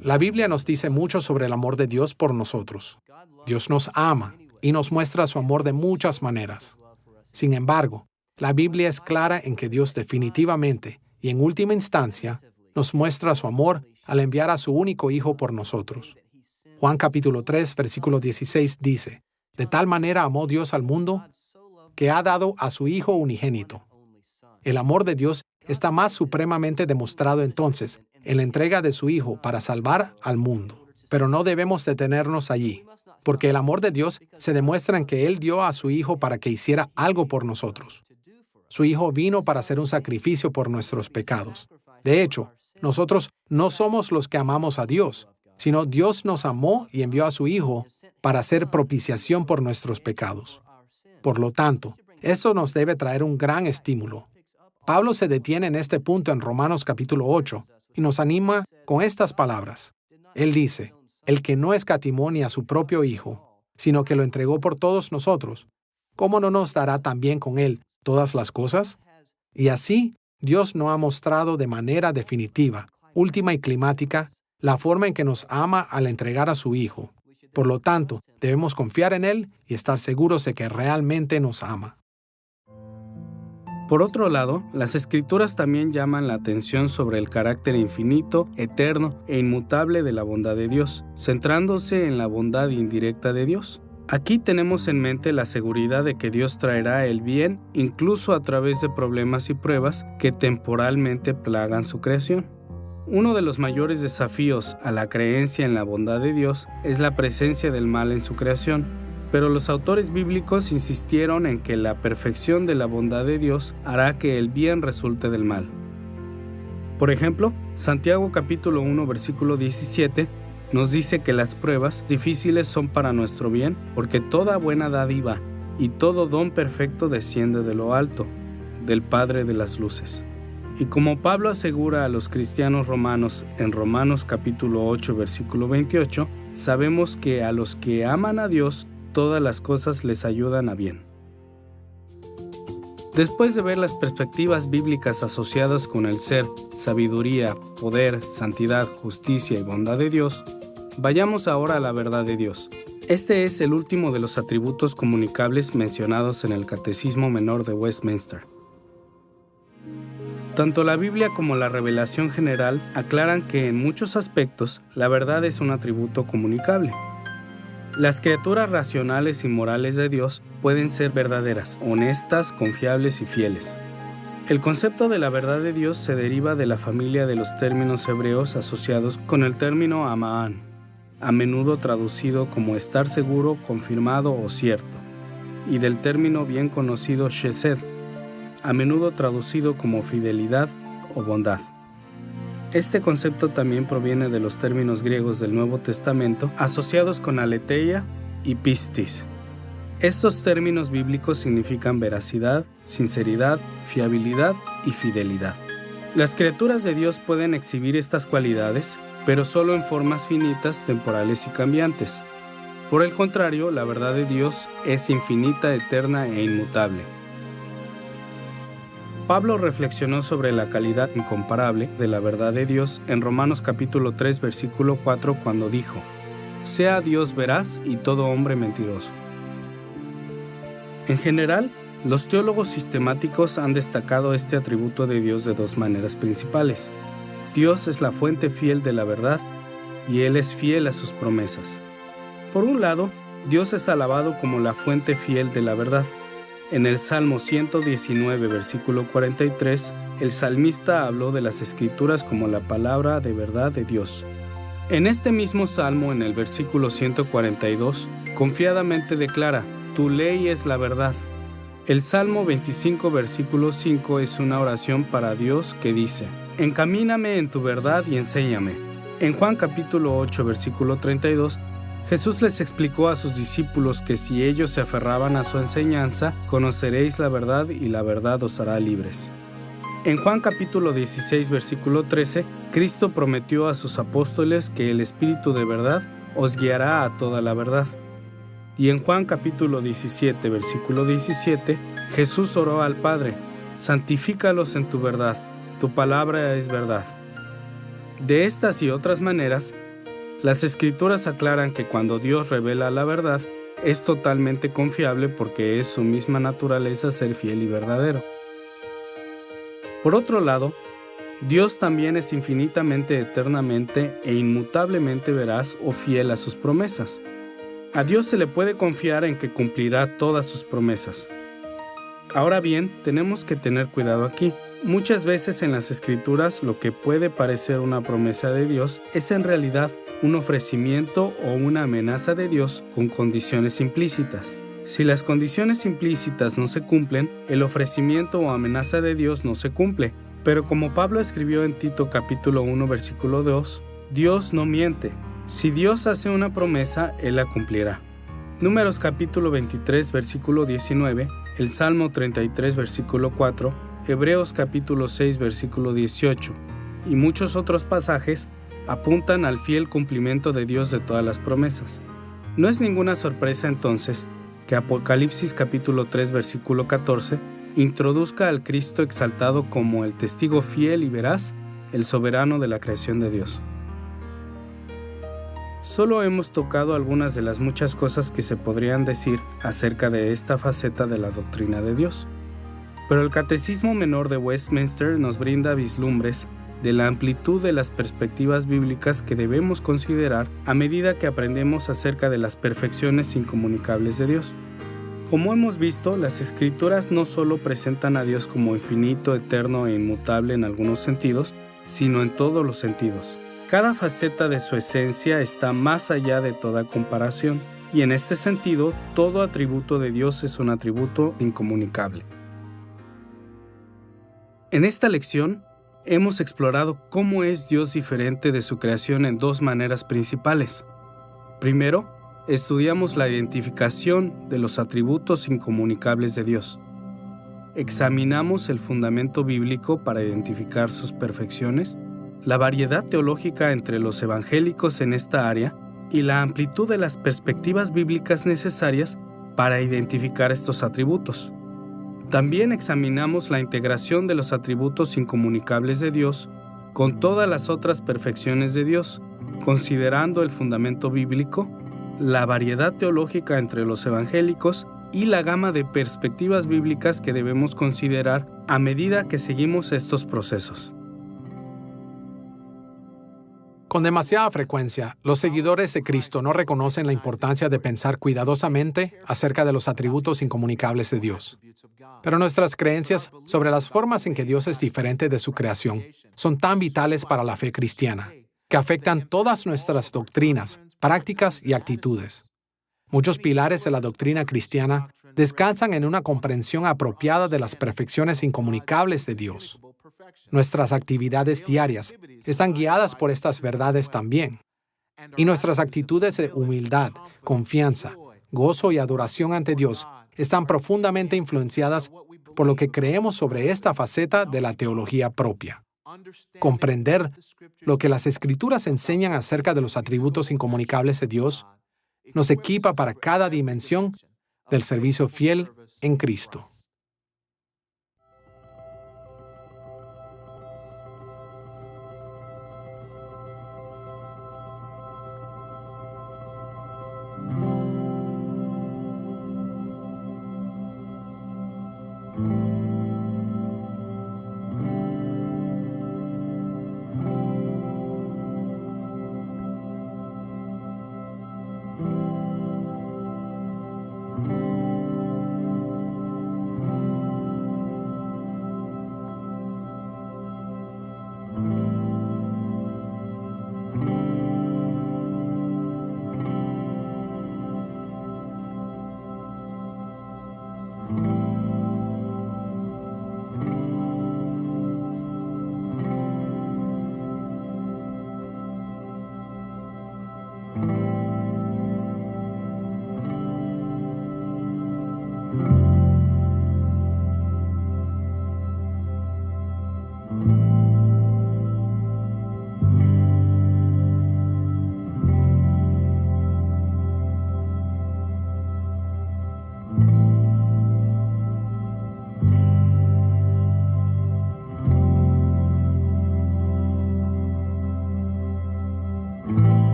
La Biblia nos dice mucho sobre el amor de Dios por nosotros. Dios nos ama y nos muestra su amor de muchas maneras. Sin embargo, la Biblia es clara en que Dios definitivamente y en última instancia nos muestra su amor al enviar a su único Hijo por nosotros. Juan capítulo 3, versículo 16 dice: «De tal manera amó Dios al mundo que ha dado a su Hijo unigénito». El amor de Dios está más supremamente demostrado entonces en la entrega de su Hijo para salvar al mundo. Pero no debemos detenernos allí, porque el amor de Dios se demuestra en que Él dio a su Hijo para que hiciera algo por nosotros. Su Hijo vino para hacer un sacrificio por nuestros pecados. De hecho, nosotros no somos los que amamos a Dios, sino Dios nos amó y envió a su Hijo para hacer propiciación por nuestros pecados. Por lo tanto, esto nos debe traer un gran estímulo. Pablo se detiene en este punto en Romanos capítulo 8 y nos anima con estas palabras. Él dice, el que no escatimó ni a su propio Hijo, sino que lo entregó por todos nosotros, ¿cómo no nos dará también con él todas las cosas? Y así, Dios nos ha mostrado de manera definitiva, última y climática, la forma en que nos ama al entregar a su Hijo. Por lo tanto, debemos confiar en Él y estar seguros de que realmente nos ama. Por otro lado, las Escrituras también llaman la atención sobre el carácter infinito, eterno e inmutable de la bondad de Dios, centrándose en la bondad indirecta de Dios. Aquí tenemos en mente la seguridad de que Dios traerá el bien incluso a través de problemas y pruebas que temporalmente plagan su creación. Uno de los mayores desafíos a la creencia en la bondad de Dios es la presencia del mal en su creación, pero los autores bíblicos insistieron en que la perfección de la bondad de Dios hará que el bien resulte del mal. Por ejemplo, Santiago capítulo 1 versículo 17 nos dice que las pruebas difíciles son para nuestro bien, porque toda buena dádiva y todo don perfecto desciende de lo alto, del Padre de las luces. Y como Pablo asegura a los cristianos romanos en Romanos capítulo 8 versículo 28, sabemos que a los que aman a Dios, todas las cosas les ayudan a bien. Después de ver las perspectivas bíblicas asociadas con el ser, sabiduría, poder, santidad, justicia y bondad de Dios, vayamos ahora a la verdad de Dios. Este es el último de los atributos comunicables mencionados en el Catecismo Menor de Westminster. Tanto la Biblia como la revelación general aclaran que en muchos aspectos la verdad es un atributo comunicable. Las criaturas racionales y morales de Dios pueden ser verdaderas, honestas, confiables y fieles. El concepto de la verdad de Dios se deriva de la familia de los términos hebreos asociados con el término amán, a menudo traducido como estar seguro, confirmado o cierto, y del término bien conocido chesed, a menudo traducido como fidelidad o bondad. Este concepto también proviene de los términos griegos del Nuevo Testamento asociados con aletheia y pistis. Estos términos bíblicos significan veracidad, sinceridad, fiabilidad y fidelidad. Las criaturas de Dios pueden exhibir estas cualidades, pero solo en formas finitas, temporales y cambiantes. Por el contrario, la verdad de Dios es infinita, eterna e inmutable. Pablo reflexionó sobre la calidad incomparable de la verdad de Dios en Romanos capítulo 3 versículo 4 cuando dijo: «Sea Dios veraz y todo hombre mentiroso». En general, los teólogos sistemáticos han destacado este atributo de Dios de dos maneras principales. Dios es la fuente fiel de la verdad y Él es fiel a sus promesas. Por un lado, Dios es alabado como la fuente fiel de la verdad. En el Salmo 119, versículo 43, el salmista habló de las Escrituras como la palabra de verdad de Dios. En este mismo Salmo, en el versículo 142, confiadamente declara: «Tu ley es la verdad». El Salmo 25, versículo 5 es una oración para Dios que dice: «Encamíname en tu verdad y enséñame». En Juan capítulo 8, versículo 32, Jesús les explicó a sus discípulos que si ellos se aferraban a su enseñanza, conoceréis la verdad y la verdad os hará libres. En Juan capítulo 16, versículo 13, Cristo prometió a sus apóstoles que el Espíritu de verdad os guiará a toda la verdad. Y en Juan capítulo 17, versículo 17, Jesús oró al Padre: «Santifícalos en tu verdad, tu palabra es verdad». De estas y otras maneras, las Escrituras aclaran que cuando Dios revela la verdad, es totalmente confiable porque es su misma naturaleza ser fiel y verdadero. Por otro lado, Dios también es infinitamente, eternamente e inmutablemente veraz o fiel a sus promesas. A Dios se le puede confiar en que cumplirá todas sus promesas. Ahora bien, tenemos que tener cuidado aquí. Muchas veces en las Escrituras lo que puede parecer una promesa de Dios es en realidad un ofrecimiento o una amenaza de Dios con condiciones implícitas. Si las condiciones implícitas no se cumplen, el ofrecimiento o amenaza de Dios no se cumple. Pero como Pablo escribió en Tito capítulo 1 versículo 2, Dios no miente. Si Dios hace una promesa, Él la cumplirá. Números capítulo 23 versículo 19, el Salmo 33 versículo 4, Hebreos capítulo 6, versículo 18, y muchos otros pasajes apuntan al fiel cumplimiento de Dios de todas las promesas. No es ninguna sorpresa entonces que Apocalipsis capítulo 3, versículo 14 introduzca al Cristo exaltado como el testigo fiel y veraz, el soberano de la creación de Dios. Solo hemos tocado algunas de las muchas cosas que se podrían decir acerca de esta faceta de la doctrina de Dios. Pero el Catecismo Menor de Westminster nos brinda vislumbres de la amplitud de las perspectivas bíblicas que debemos considerar a medida que aprendemos acerca de las perfecciones incomunicables de Dios. Como hemos visto, las Escrituras no solo presentan a Dios como infinito, eterno e inmutable en algunos sentidos, sino en todos los sentidos. Cada faceta de su esencia está más allá de toda comparación, y en este sentido, todo atributo de Dios es un atributo incomunicable. En esta lección, hemos explorado cómo es Dios diferente de su creación en dos maneras principales. Primero, estudiamos la identificación de los atributos incomunicables de Dios. Examinamos el fundamento bíblico para identificar sus perfecciones, la variedad teológica entre los evangélicos en esta área y la amplitud de las perspectivas bíblicas necesarias para identificar estos atributos. También examinamos la integración de los atributos incomunicables de Dios con todas las otras perfecciones de Dios, considerando el fundamento bíblico, la variedad teológica entre los evangélicos y la gama de perspectivas bíblicas que debemos considerar a medida que seguimos estos procesos. Con demasiada frecuencia, los seguidores de Cristo no reconocen la importancia de pensar cuidadosamente acerca de los atributos incomunicables de Dios. Pero nuestras creencias sobre las formas en que Dios es diferente de su creación son tan vitales para la fe cristiana, que afectan todas nuestras doctrinas, prácticas y actitudes. Muchos pilares de la doctrina cristiana descansan en una comprensión apropiada de las perfecciones incomunicables de Dios. Nuestras actividades diarias están guiadas por estas verdades también. Y nuestras actitudes de humildad, confianza, gozo y adoración ante Dios están profundamente influenciadas por lo que creemos sobre esta faceta de la teología propia. Comprender lo que las Escrituras enseñan acerca de los atributos incomunicables de Dios nos equipa para cada dimensión del servicio fiel en Cristo.